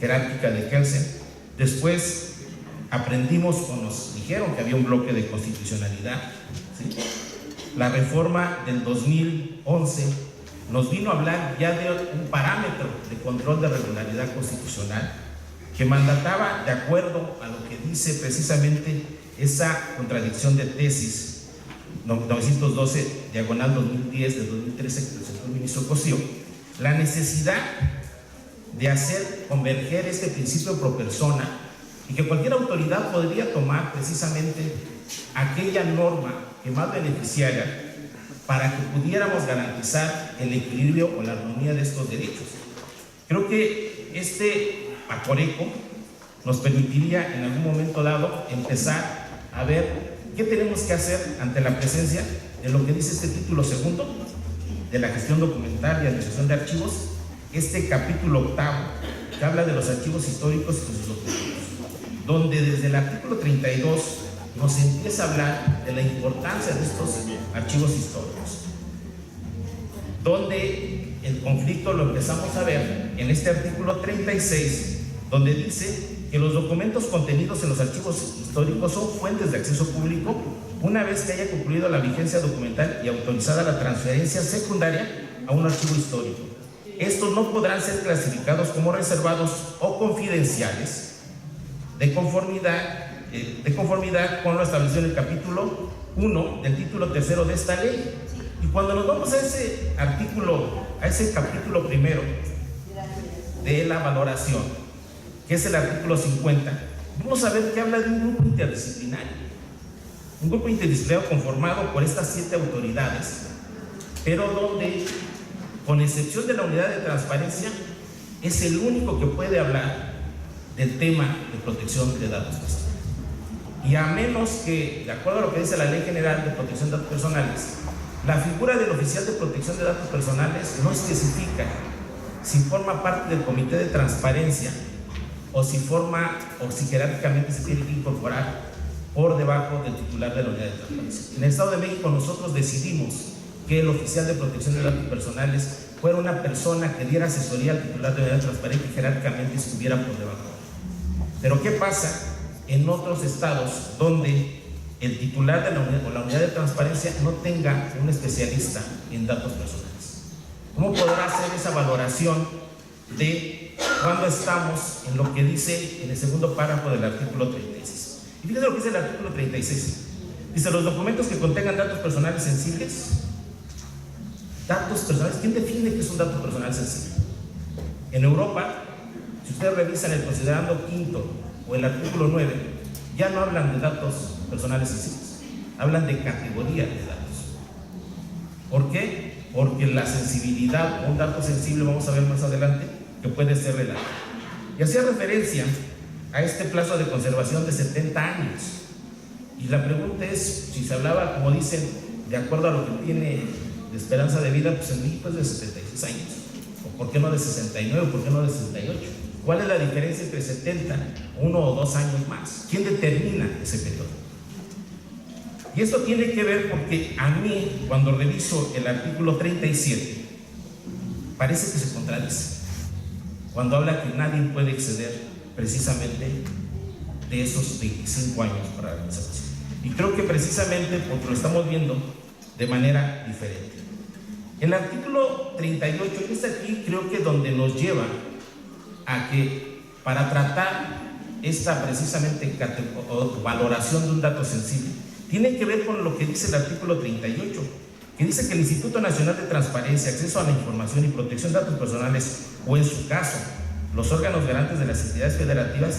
jerárquica de Kelsen. Después aprendimos o nos dijeron que había un bloque de constitucionalidad, ¿sí? La reforma del 2011 nos vino a hablar ya de un parámetro de control de regularidad constitucional que mandataba, de acuerdo a lo que dice precisamente esa contradicción de tesis 912, diagonal 2010 de 2013, que presentó el ministro Cosío, la necesidad de hacer converger este principio pro persona y que cualquier autoridad podría tomar precisamente aquella norma que más beneficiara para que pudiéramos garantizar el equilibrio o la armonía de estos derechos. Creo que este acoreco nos permitiría en algún momento dado empezar a ver qué tenemos que hacer ante la presencia de lo que dice este título segundo de la gestión documental y administración de archivos, este capítulo octavo que habla de los archivos históricos y sus documentos, donde desde el artículo 32 nos empieza a hablar de la importancia de estos archivos históricos, donde el conflicto lo empezamos a ver en este artículo 36, donde dice que los documentos contenidos en los archivos históricos son fuentes de acceso público una vez que haya concluido la vigencia documental y autorizada la transferencia secundaria a un archivo histórico. Estos no podrán ser clasificados como reservados o confidenciales de conformidad con lo establecido en el capítulo 1 del título 3 de esta ley. Y cuando nos vamos a ese capítulo primero de la valoración, que es el artículo 50, vamos a ver que habla de un grupo interdisciplinario. Un grupo interdisciplinario conformado por estas 7 autoridades, pero donde, con excepción de la unidad de transparencia, es el único que puede hablar del tema de protección de datos personales. Y a menos que, de acuerdo a lo que dice la Ley General de Protección de Datos Personales, la figura del oficial de protección de datos personales no especifica si forma parte del comité de transparencia o si jerárquicamente se tiene que incorporar por debajo del titular de la unidad de transparencia. En el Estado de México nosotros decidimos que el oficial de protección de datos personales fuera una persona que diera asesoría al titular de la unidad de transparencia y jerárquicamente estuviera por debajo. Pero ¿qué pasa en otros estados donde el titular de la unidad de transparencia no tenga un especialista en datos personales? ¿Cómo podrá hacer esa valoración de cuando estamos en lo que dice en el segundo párrafo del artículo 36? Y fíjense lo que dice el artículo 36. Dice: los documentos que contengan datos personales sensibles. Datos personales, ¿quién define que es un dato personal sensible? En Europa, si ustedes revisan el considerando quinto o el artículo 9, ya no hablan de datos personales sensibles, hablan de categoría de datos. ¿Por qué? Porque la sensibilidad o un dato sensible, vamos a ver más adelante, que puede ser relativa. Y hacía referencia a este plazo de conservación de 70 años. Y la pregunta es, si se hablaba, como dicen, de acuerdo a lo que tiene de esperanza de vida, pues en México es de 76 años. ¿O por qué no de 69? ¿Por qué no de 68? ¿Cuál es la diferencia entre 70, 1 o 2 años más? ¿Quién determina ese periodo? Y esto tiene que ver porque a mí, cuando reviso el artículo 37, parece que se contradice. Cuando habla que nadie puede exceder precisamente de esos 25 años para la realización. Y creo que precisamente porque lo estamos viendo de manera diferente. El artículo 38 es aquí, creo que donde nos lleva a que para tratar esta precisamente valoración de un dato sensible, tiene que ver con lo que dice el artículo 38, que dice que el Instituto Nacional de Transparencia, Acceso a la Información y Protección de Datos Personales, o en su caso, los órganos garantes de las entidades federativas,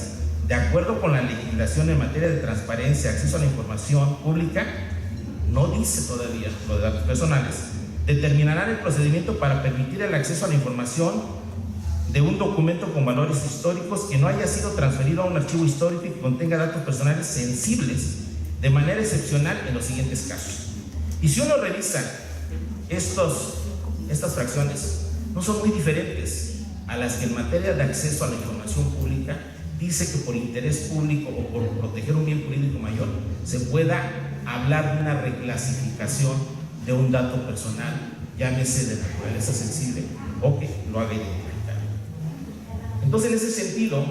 de acuerdo con la legislación en materia de transparencia, acceso a la información pública, no dice todavía lo de datos personales, determinarán el procedimiento para permitir el acceso a la información de un documento con valores históricos que no haya sido transferido a un archivo histórico y que contenga datos personales sensibles de manera excepcional en los siguientes casos. Y si uno revisa estas fracciones, no son muy diferentes a las que en materia de acceso a la información pública dice que por interés público o por proteger un bien jurídico mayor se pueda hablar de una reclasificación de un dato personal, llámese de naturaleza sensible o que lo haga identificar. Entonces, en ese sentido,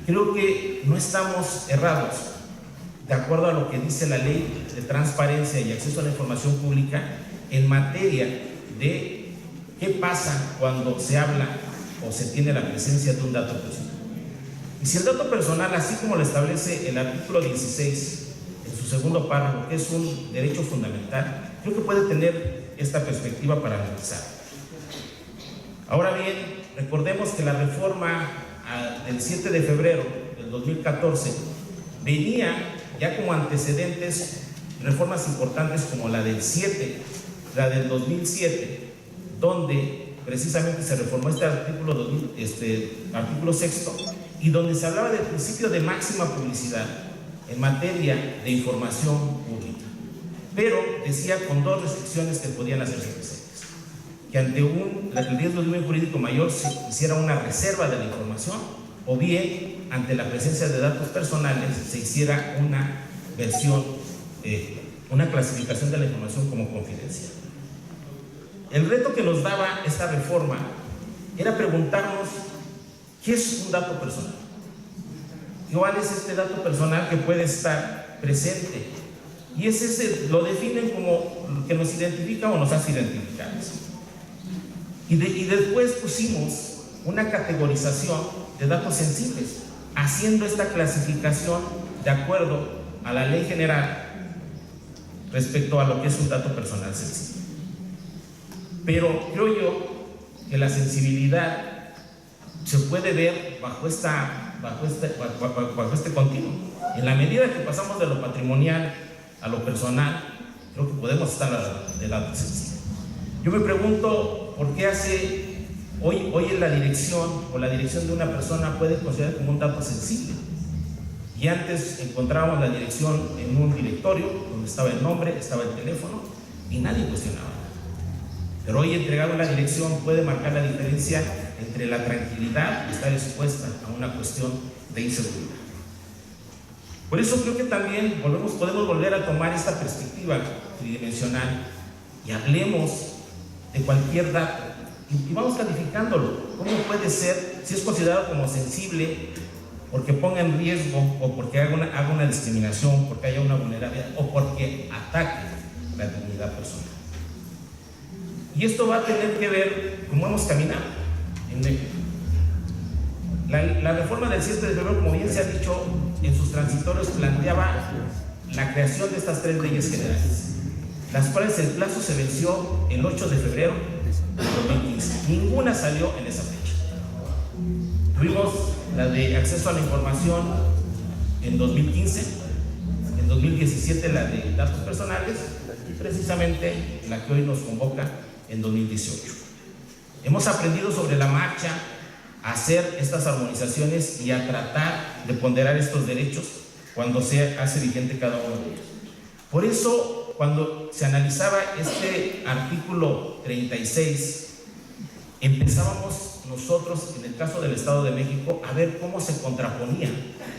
creo que no estamos errados, de acuerdo a lo que dice la Ley de Transparencia y Acceso a la Información Pública, en materia de qué pasa cuando se habla o se tiene la presencia de un dato personal. Y si el dato personal, así como lo establece el artículo 16 en su segundo párrafo, que es un derecho fundamental, creo que puede tener esta perspectiva para analizar. Ahora bien, recordemos que la reforma del 7 de febrero del 2014 venía ya como antecedentes reformas importantes como la del 2007, donde precisamente se reformó este artículo sexto, y donde se hablaba del principio de máxima publicidad en materia de información pública, pero decía con dos restricciones que podían hacerse presentes: que ante el riesgo de un bien jurídico mayor se hiciera una reserva de la información, o bien ante la presencia de datos personales se hiciera una versión, una clasificación de la información como confidencial. El reto que nos daba esta reforma era preguntarnos ¿qué es un dato personal? ¿Cuál es este dato personal que puede estar presente? Y ese lo definen como que nos identifica o nos hace identificados. Y después pusimos una categorización de datos sensibles, haciendo esta clasificación de acuerdo a la ley general respecto a lo que es un dato personal sensible. Pero creo yo que la sensibilidad se puede ver bajo este continuo. En la medida que pasamos de lo patrimonial a lo personal, creo que podemos estar del dato sensible. Yo me pregunto por qué hoy en la dirección o la dirección de una persona puede considerar como un dato sensible. Y antes encontrábamos la dirección en un directorio donde estaba el nombre, estaba el teléfono y nadie cuestionaba. Pero hoy entregar una dirección puede marcar la diferencia entre la tranquilidad y estar expuesta a una cuestión de inseguridad. Por eso creo que también podemos volver a tomar esta perspectiva tridimensional y hablemos de cualquier dato y vamos calificándolo. ¿Cómo puede ser, si es considerado como sensible, porque ponga en riesgo o porque haga una discriminación, porque haya una vulnerabilidad o porque ataque la dignidad personal? Y esto va a tener que ver cómo hemos caminado en México. La reforma del 7 de febrero, como bien se ha dicho, en sus transitorios planteaba la creación de estas 3 leyes generales, las cuales el plazo se venció el 8 de febrero de 2015. Ninguna salió en esa fecha. Tuvimos la de acceso a la información en 2015, en 2017 la de datos personales y precisamente la que hoy nos convoca en 2018. Hemos aprendido sobre la marcha a hacer estas armonizaciones y a tratar de ponderar estos derechos cuando se hace vigente cada uno de ellos. Por eso, cuando se analizaba este artículo 36, empezábamos nosotros, en el caso del Estado de México, a ver cómo se contraponía.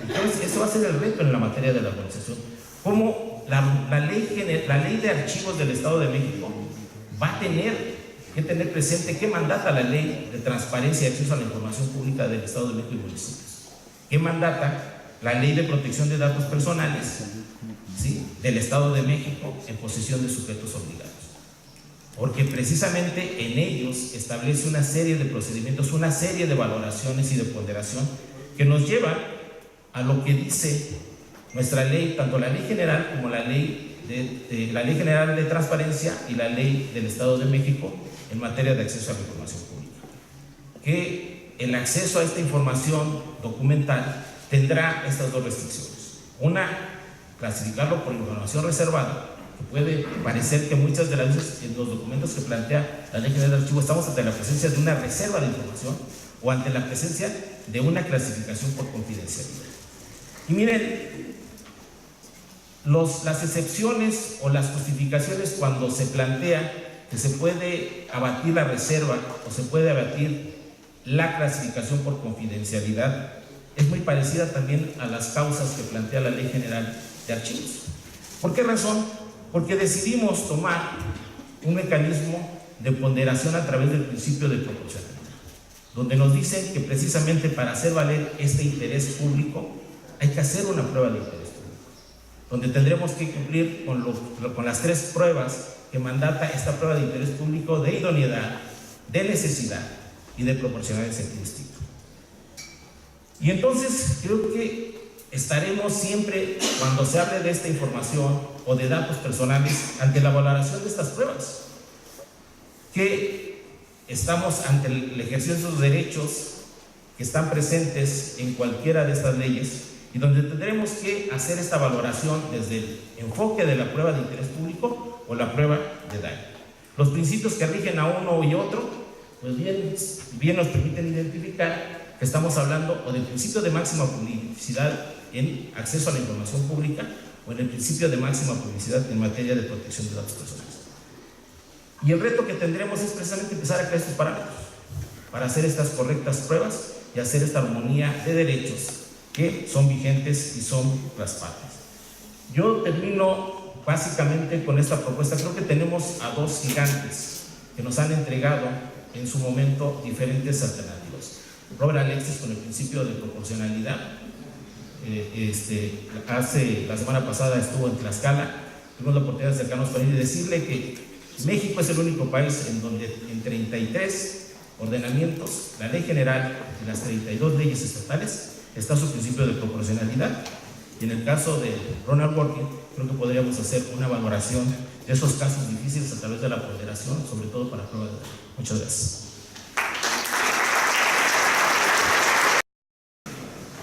Entonces, eso va a ser el reto en la materia de la armonización. Cómo la ley de archivos del Estado de México va a tener que tener presente qué mandata la ley de transparencia y acceso a la información pública del Estado de México y municipios, qué mandata la ley de protección de datos personales, ¿sí?, del Estado de México en posesión de sujetos obligados, porque precisamente en ellos establece una serie de procedimientos, una serie de valoraciones y de ponderación que nos llevan a lo que dice nuestra ley, tanto la ley general como la ley general de transparencia y la ley del Estado de México en materia de acceso a la información pública, que el acceso a esta información documental tendrá estas 2 restricciones. Una, clasificarlo por información reservada, que puede parecer que muchas de las veces en los documentos que plantea la Ley General de Archivo estamos ante la presencia de una reserva de información o ante la presencia de una clasificación por confidencialidad. Y miren, las excepciones o las justificaciones cuando se plantea que se puede abatir la reserva o se puede abatir la clasificación por confidencialidad es muy parecida también a las causas que plantea la Ley General de Archivos. ¿Por qué razón? Porque decidimos tomar un mecanismo de ponderación a través del principio de proporcionalidad, donde nos dicen que precisamente para hacer valer este interés público hay que hacer una prueba de interés público, donde tendremos que cumplir con las 3 pruebas que mandata esta prueba de interés público de idoneidad, de necesidad y de proporcionalidad en sentido estricto. Y entonces creo que estaremos siempre, cuando se hable de esta información o de datos personales, ante la valoración de estas pruebas, que estamos ante el ejercicio de esos derechos que están presentes en cualquiera de estas leyes y donde tendremos que hacer esta valoración desde el enfoque de la prueba de interés público o la prueba de daño. Los principios que rigen a uno y otro, pues bien nos permiten identificar que estamos hablando o del principio de máxima publicidad en acceso a la información pública o en el principio de máxima publicidad en materia de protección de datos personales. Y el reto que tendremos es precisamente empezar a crear estos parámetros para hacer estas correctas pruebas y hacer esta armonía de derechos que son vigentes y son las partes. Yo termino básicamente con esta propuesta. Creo que tenemos a dos gigantes que nos han entregado en su momento diferentes alternativas. Robert Alexis con el principio de proporcionalidad. La semana pasada estuvo en Tlaxcala, tuvimos la oportunidad de acercarnos con él y decirle que México es el único país en donde en 33 ordenamientos, la ley general y las 32 leyes estatales, está su principio de proporcionalidad. Y en el caso de Ronald Working, creo que podríamos hacer una valoración de esos casos difíciles a través de la ponderación, sobre todo para pruebas de edad. Muchas gracias.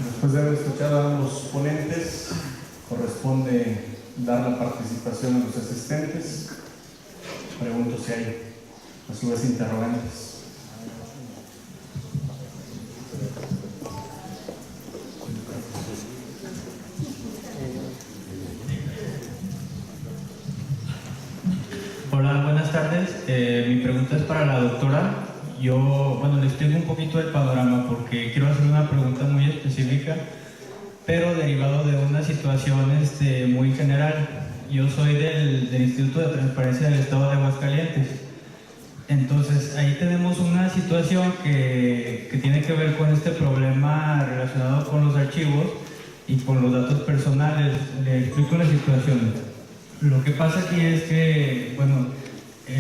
Después de haber escuchado a ambos ponentes, corresponde dar la participación a los asistentes. Pregunto si hay a su vez interrogantes. Hola, buenas tardes. Mi pregunta es para la doctora. Yo, les explico un poquito el panorama porque quiero hacer una pregunta muy específica, pero derivado de una situación muy general. Yo soy del Instituto de Transparencia del Estado de Aguascalientes. Entonces, ahí tenemos una situación que tiene que ver con este problema relacionado con los archivos y con los datos personales. Le explico la situación. Lo que pasa aquí es que,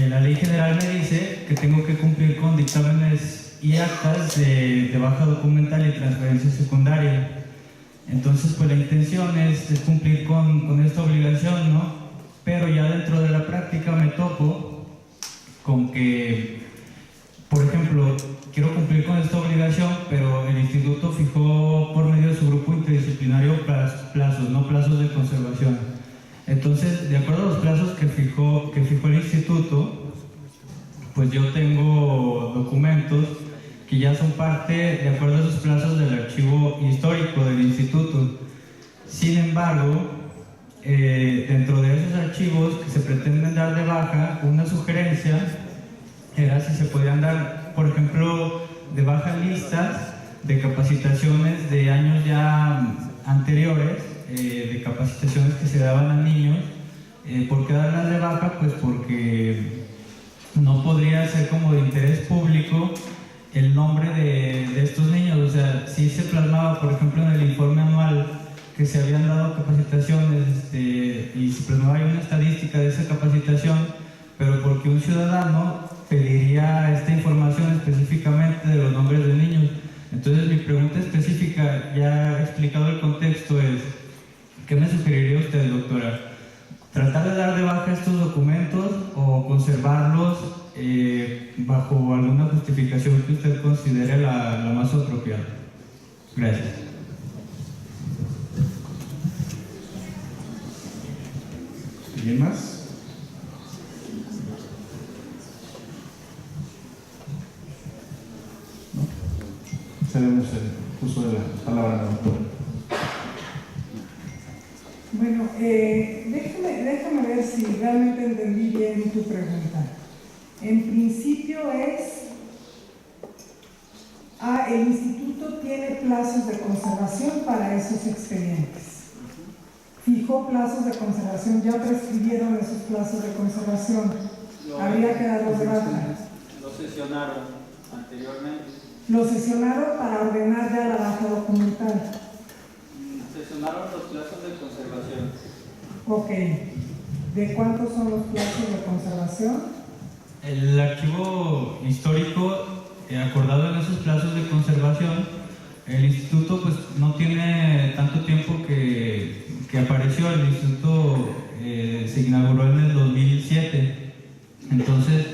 la ley general me dice que tengo que cumplir con dictámenes y actas de baja documental y transferencia secundaria. Entonces, pues la intención es cumplir con esta obligación, ¿no? Pero ya dentro de la práctica me topo con que, por ejemplo, quiero cumplir con esta obligación, pero el instituto fijó por medio de su grupo interdisciplinario plazos, no plazos de conservación. Entonces, de acuerdo a los plazos que fijó el instituto, pues yo tengo documentos que ya son parte, de acuerdo a esos plazos, del archivo histórico del instituto. Sin embargo, dentro de esos archivos que se pretenden dar de baja, una sugerencia era si se podían dar, por ejemplo, de baja listas de capacitaciones de años ya anteriores, de capacitaciones que se daban a niños. ¿Por qué darlas de baja? Pues porque no podría ser como de interés público el nombre de estos niños. O sea, sí se plasmaba, por ejemplo, en el informe anual que se habían dado capacitaciones y se plasmaba ahí una estadística de esa capacitación, pero porque un ciudadano pediría esta información específicamente de los nombres de niños. Entonces, mi pregunta específica, ya explicado el contexto, es: ¿qué me sugeriría usted, doctora? ¿Tratar de dar de baja estos documentos o conservarlos bajo alguna justificación que usted considere la más apropiada? Gracias. ¿Alguien más? ¿No? Cedemos el uso de la palabra a la doctora. Bueno, déjame ver si realmente entendí bien tu pregunta. En principio el instituto tiene plazos de conservación para esos expedientes. Fijó plazos de conservación, ya prescribieron esos plazos de conservación. Habría que darlos de baja. Lo sesionaron anteriormente. Lo sesionaron para ordenar ya la baja documental. Sesionaron los plazos de conservación. Ok. ¿De cuántos son los plazos de conservación? El archivo histórico, acordado en esos plazos de conservación, el instituto pues no tiene tanto tiempo que apareció. El instituto se inauguró en el 2007. Entonces,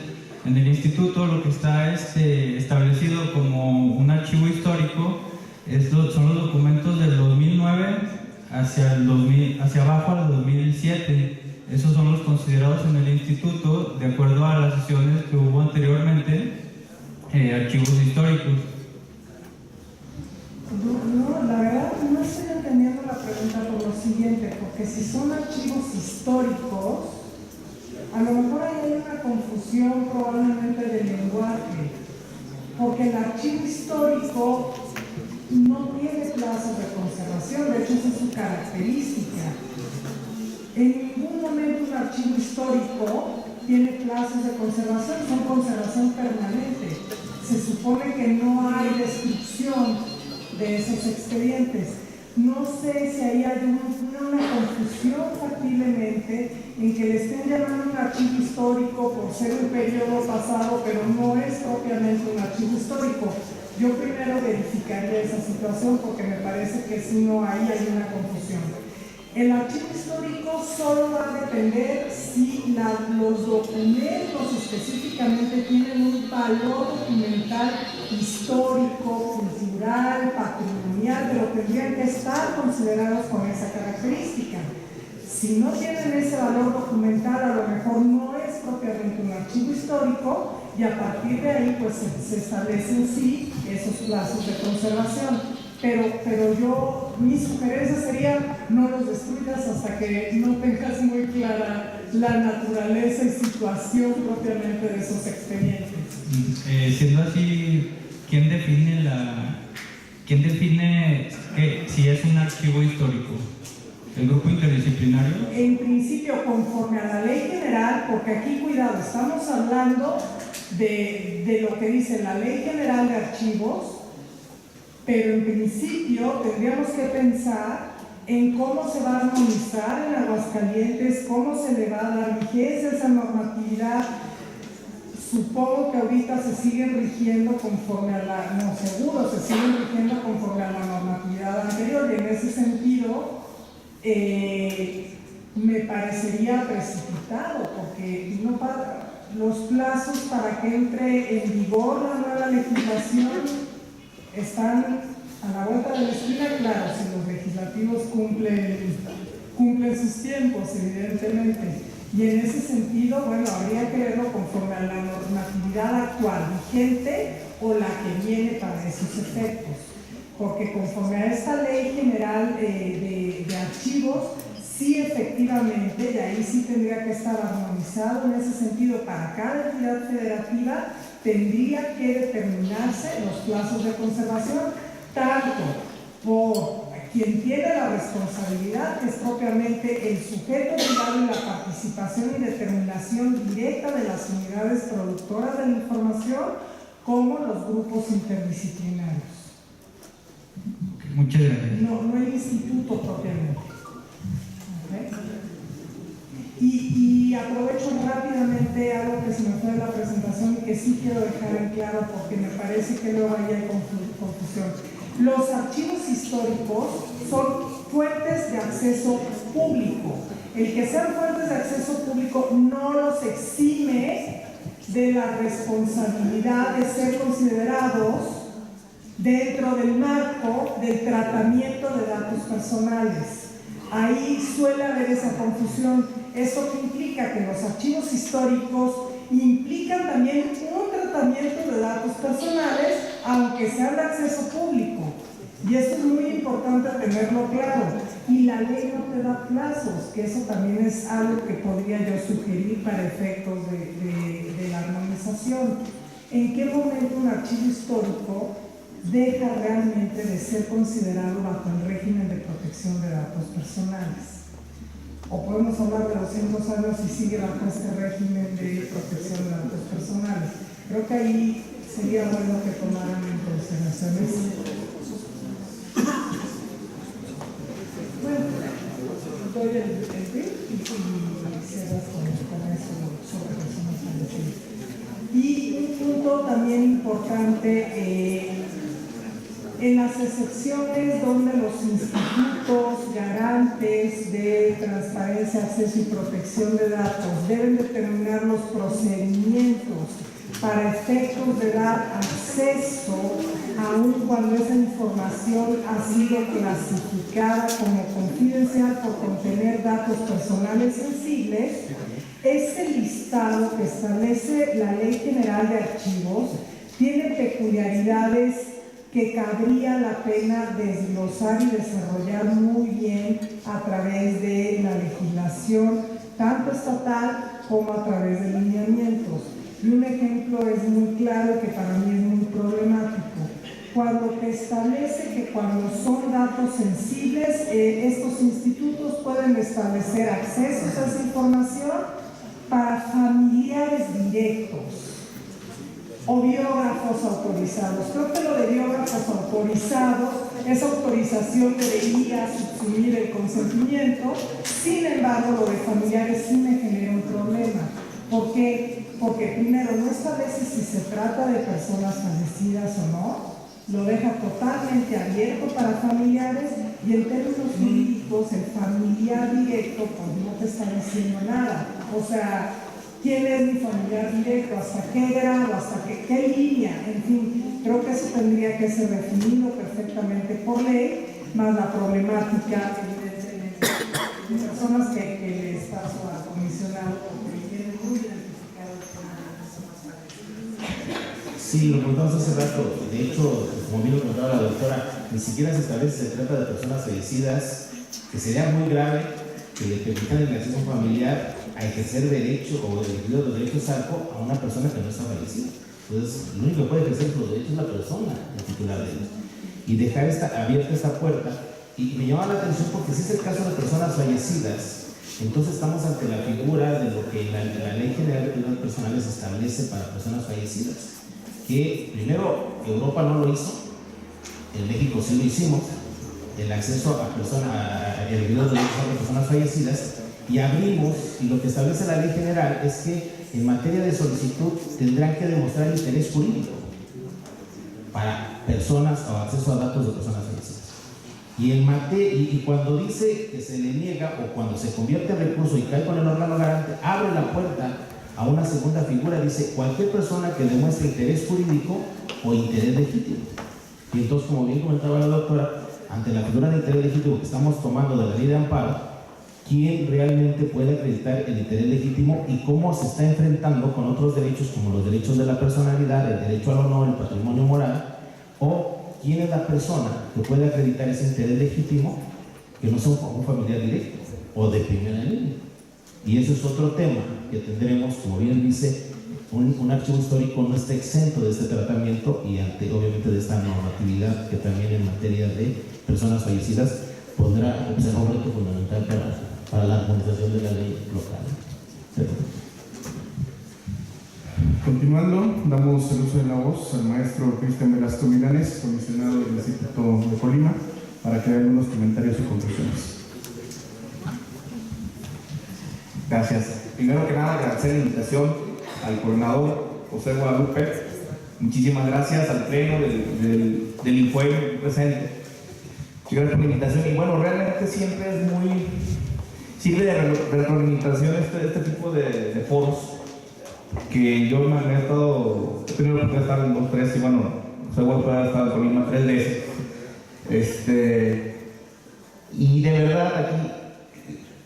en el instituto lo que está establecido como un archivo histórico son los documentos del 2009 hacia abajo al 2007. Esos son los considerados en el instituto, de acuerdo a las sesiones que hubo anteriormente, archivos históricos. No, la verdad no estoy entendiendo la pregunta por lo siguiente, porque si son archivos históricos, a lo mejor ahí hay una confusión probablemente del lenguaje, porque el archivo histórico no tiene plazos de conservación, de hecho esa es su característica. En ningún momento un archivo histórico tiene plazos de conservación, son conservación permanente. Se supone que no hay destrucción de esos expedientes. No sé si ahí hay una confusión factiblemente en que le estén llamando un archivo histórico por ser un periodo pasado, pero no es propiamente un archivo histórico. Yo primero verificaría esa situación porque me parece que si no ahí hay una confusión. El archivo histórico solo va a depender si los documentos específicamente tienen un valor documental histórico, cultural, patrimonial, pero tendrían que estar considerados con esa característica. Si no tienen ese valor documental, a lo mejor no es propiamente un archivo histórico y a partir de ahí pues se establecen sí esos plazos de conservación. Pero mi sugerencia sería no los destruyas hasta que no tengas muy clara la naturaleza y situación propiamente de esos expedientes. Siendo así, ¿quién define si es un archivo histórico? ¿El grupo interdisciplinario? En principio, conforme a la ley general, porque aquí, cuidado, estamos hablando de lo que dice la Ley General de Archivos, pero en principio tendríamos que pensar en cómo se va a armonizar en Aguascalientes, cómo se le va a dar vigencia a esa normatividad. Supongo que ahorita se siguen rigiendo conforme a la, no seguro, se siguen rigiendo conforme a la normatividad anterior, y en ese sentido me parecería precipitado, porque los plazos para que entre en vigor la nueva legislación están a la vuelta de la esquina. Claro, si los legislativos cumplen sus tiempos, evidentemente. Y en ese sentido, bueno, habría que verlo conforme a la normatividad actual vigente o la que viene para esos efectos. Porque conforme a esta Ley General de Archivos, sí, efectivamente, y ahí sí tendría que estar armonizado en ese sentido para cada entidad federativa, tendría que determinarse los plazos de conservación, tanto por quien tiene la responsabilidad, que es propiamente el sujeto privado en la participación y determinación directa de las unidades productoras de la información, como los grupos interdisciplinarios. Muchas gracias. No el instituto propiamente. Y aprovecho rápidamente algo que se me fue de la presentación y que sí quiero dejar en claro porque me parece que luego ahí hay confusión. Los archivos históricos son fuentes de acceso público. El que sean fuentes de acceso público no los exime de la responsabilidad de ser considerados dentro del marco del tratamiento de datos personales. Ahí suele haber esa confusión. ¿Eso que implica? Que los archivos históricos implican también un tratamiento de datos personales, aunque sean de acceso público. Y eso es muy importante tenerlo claro. Y la ley no te da plazos, que eso también es algo que podría yo sugerir para efectos de la armonización. ¿En qué momento un archivo histórico deja realmente de ser considerado bajo el régimen de protección de datos personales? O podemos hablar de 200 años y sigue bajo este régimen de protección de datos personales. Creo que ahí sería bueno que tomaran en consideración eso. Bueno, doy el brief y cierras con eso sobre personas fallecidas. Y un punto también importante, en las excepciones donde los institutos garantes de transparencia, acceso y protección de datos deben determinar los procedimientos para efectos de dar acceso, aun cuando esa información ha sido clasificada como confidencial por contener datos personales sensibles, ese listado que establece la Ley General de Archivos tiene peculiaridades que cabría la pena desglosar y desarrollar muy bien a través de la legislación, tanto estatal como a través de lineamientos. Y un ejemplo es muy claro que para mí es muy problemático. Cuando te donde establece que cuando son datos sensibles, estos institutos pueden establecer accesos a esa información para familiares directos o biógrafos autorizados. Creo que lo de biógrafos autorizados, esa autorización debería subsumir el consentimiento. Sin embargo, lo de familiares sí me genera un problema. ¿Por qué? Porque primero no establece si se trata de personas fallecidas o no, lo deja totalmente abierto para familiares, y en términos jurídicos el familiar directo pues no te está diciendo nada. O sea, ¿quién es mi familiar directo? ¿Hasta qué grado? ¿Hasta qué línea? En fin, creo que eso tendría que ser definido perfectamente por ley, más la problemática evidentemente de personas que les paso al comisionado porque tienen muy identificado el tema de las personas fallecidas. Sí, lo contamos hace rato. De hecho, como bien lo contaba la doctora, ni siquiera se establece si se trata de personas fallecidas, que sería muy grave que le permitan el acceso familiar a ejercer derecho o el ejercicio de los derechos ARCO a una persona que no está fallecida. Entonces, lo único que puede ejercer los derechos es la persona, el titular de ellos. Y dejar abierta esta puerta. Y me llama la atención porque si es el caso de personas fallecidas, entonces estamos ante la figura de lo que la Ley General de Cuidados Personales establece para personas fallecidas. Que primero Europa no lo hizo, en México sí lo hicimos, el acceso a personas, el video de personas fallecidas, y abrimos, y lo que establece la Ley General es que en materia de solicitud tendrán que demostrar interés jurídico para personas o acceso a datos de personas fallecidas. Y cuando dice que se le niega o cuando se convierte en recurso y cae con el órgano garante, abre la puerta a una segunda figura, dice cualquier persona que demuestre interés jurídico o interés legítimo. Y entonces, como bien comentaba la doctora, ante la figura de interés legítimo que estamos tomando de la ley de amparo, ¿quién realmente puede acreditar el interés legítimo y cómo se está enfrentando con otros derechos como los derechos de la personalidad, el derecho al honor, el patrimonio moral? ¿O quién es la persona que puede acreditar ese interés legítimo que no sea un familiar directo o de primera línea? Y ese es otro tema que tendremos, como bien dice, un archivo histórico no está exento de este tratamiento y obviamente de esta normatividad que también en materia de personas fallecidas podrá ser un reto fundamental para la armonización de la ley local. ¿Sí? Continuando, damos el uso de la voz al maestro Cristian Velasco Milanes, comisionado del Instituto de Colima, para que haga algunos comentarios y conclusiones. Gracias. Primero que nada, agradecer la invitación al coordinador José Guadalupe. Muchísimas gracias al pleno del INFUEM presente. Muchas gracias por la invitación. Y bueno, realmente siempre es muy... sirve de retroalimentación este tipo de foros que yo me he tenido la oportunidad de estar en 2, 3 y bueno, José Guadalupe ha estado en Colima 3 veces. Y de verdad aquí...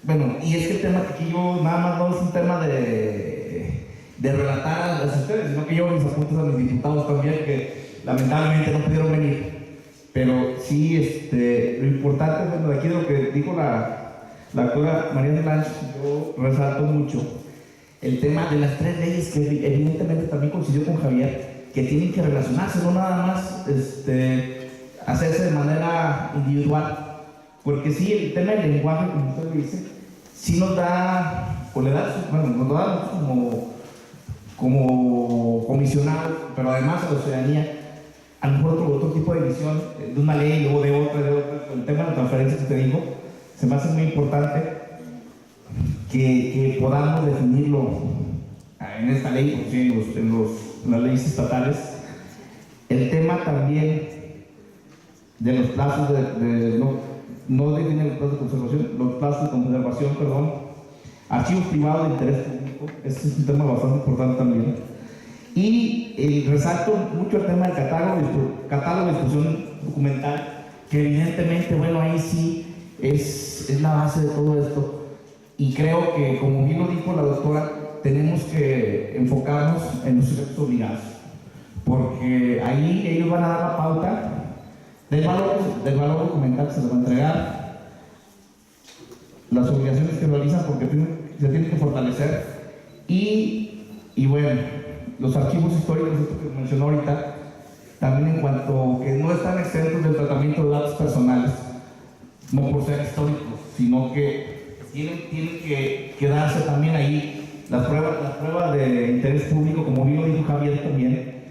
Bueno, y es que el tema que aquí yo nada más no es un tema de relatar a ustedes, sino que yo mis apuntes a mis diputados también, que lamentablemente no pudieron venir. Pero sí, lo importante, bueno, de aquí de lo que dijo la doctora María Solange, yo resalto mucho el tema de las 3 leyes que evidentemente también coincidió con Javier, que tienen que relacionarse, no nada más hacerse de manera individual. Porque sí, el tema del lenguaje, como usted lo dice, sí nos da, o le da, bueno, nos da como comisionado, pero además a la ciudadanía, a lo mejor otro tipo de visión de una ley, luego de otra. El tema de la transferencia que usted dijo, se me hace muy importante que podamos definirlo en esta ley, o sea, en las leyes estatales. El tema también de los plazos no definen los plazos de conservación, los plazos de conservación, archivos privados de interés público, este es un tema bastante importante también. Y resalto mucho el tema del catálogo de difusión documental, que evidentemente, bueno, ahí sí es la base de todo esto. Y creo que, como bien lo dijo la doctora, tenemos que enfocarnos en los sujetos obligados, porque ahí ellos van a dar la pauta del valor documental que se les va a entregar, las obligaciones que realizan porque se tienen que fortalecer y bueno, los archivos históricos, esto que mencionó ahorita, también en cuanto que no están exentos del tratamiento de datos personales, no por ser históricos, sino que tienen que darse también ahí las pruebas de interés público, como bien lo dijo Javier también,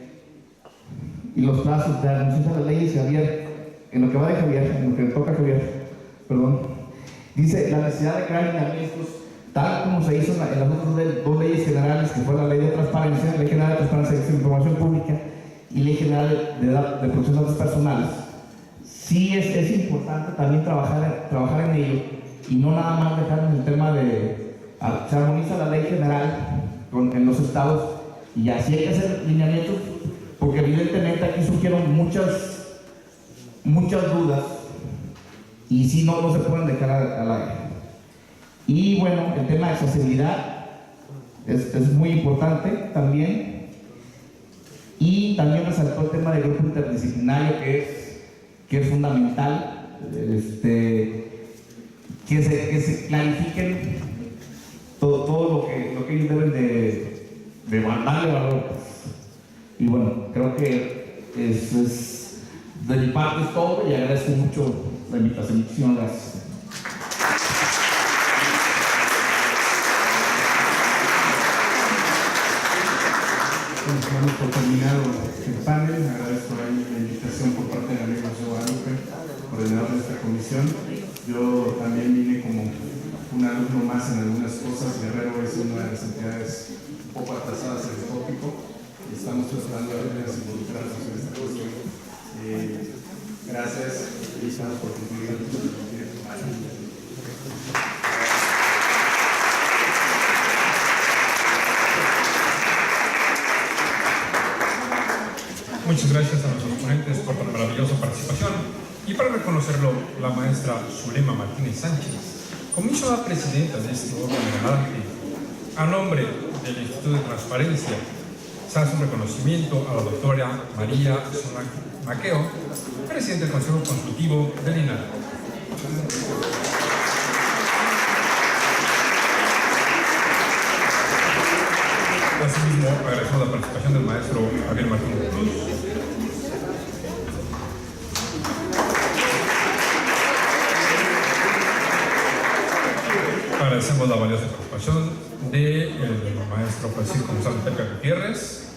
y los plazos de anuncios a las leyes. Javier, en lo que va de Javier, en lo que le toca a Javier, perdón, dice la necesidad de crear lineamientos, tal como se hizo en las otras dos leyes generales, que fue la Ley de Transparencia, Ley General de Transparencia de Información Pública y Ley General de Protección de Datos Personales. Sí es importante también trabajar en ello y no nada más dejar en el tema de se armoniza la ley general en los estados y así hay que hacer lineamientos, porque evidentemente aquí surgieron muchas dudas y si no se pueden dejar al aire. Y bueno, el tema de accesibilidad es muy importante también, y también resaltó el tema del grupo interdisciplinario que es fundamental, que se clarifiquen todo lo que ellos deben de darle valor. Y bueno, creo que eso es de mi parte es todo, y agradezco mucho la invitación. Muchísimas gracias. Damos por terminado el panel. Agradezco ahí la invitación por parte del amigo José Guadalupe, coordinador de esta comisión. Yo también vine como un alumno más en algunas cosas. Guerrero es una de las entidades un poco atrasadas en el tópico y estamos tratando de involucrarnos en esta cuestión. Gracias y estamos por concluir. Muchas gracias a nuestros ponentes por la maravillosa participación, y para reconocerlo, la maestra Zulema Martínez Sánchez, comisionada presidenta de este órgano garante, a nombre del Instituto de Transparencia, se hace un reconocimiento a la doctora María Solange Maqueo, presidente del Consejo Consultivo del INAH. Asimismo, agradecemos la participación del maestro Javier Martínez Cruz. Agradecemos la valiosa participación del maestro Francisco González Pepe Gutiérrez.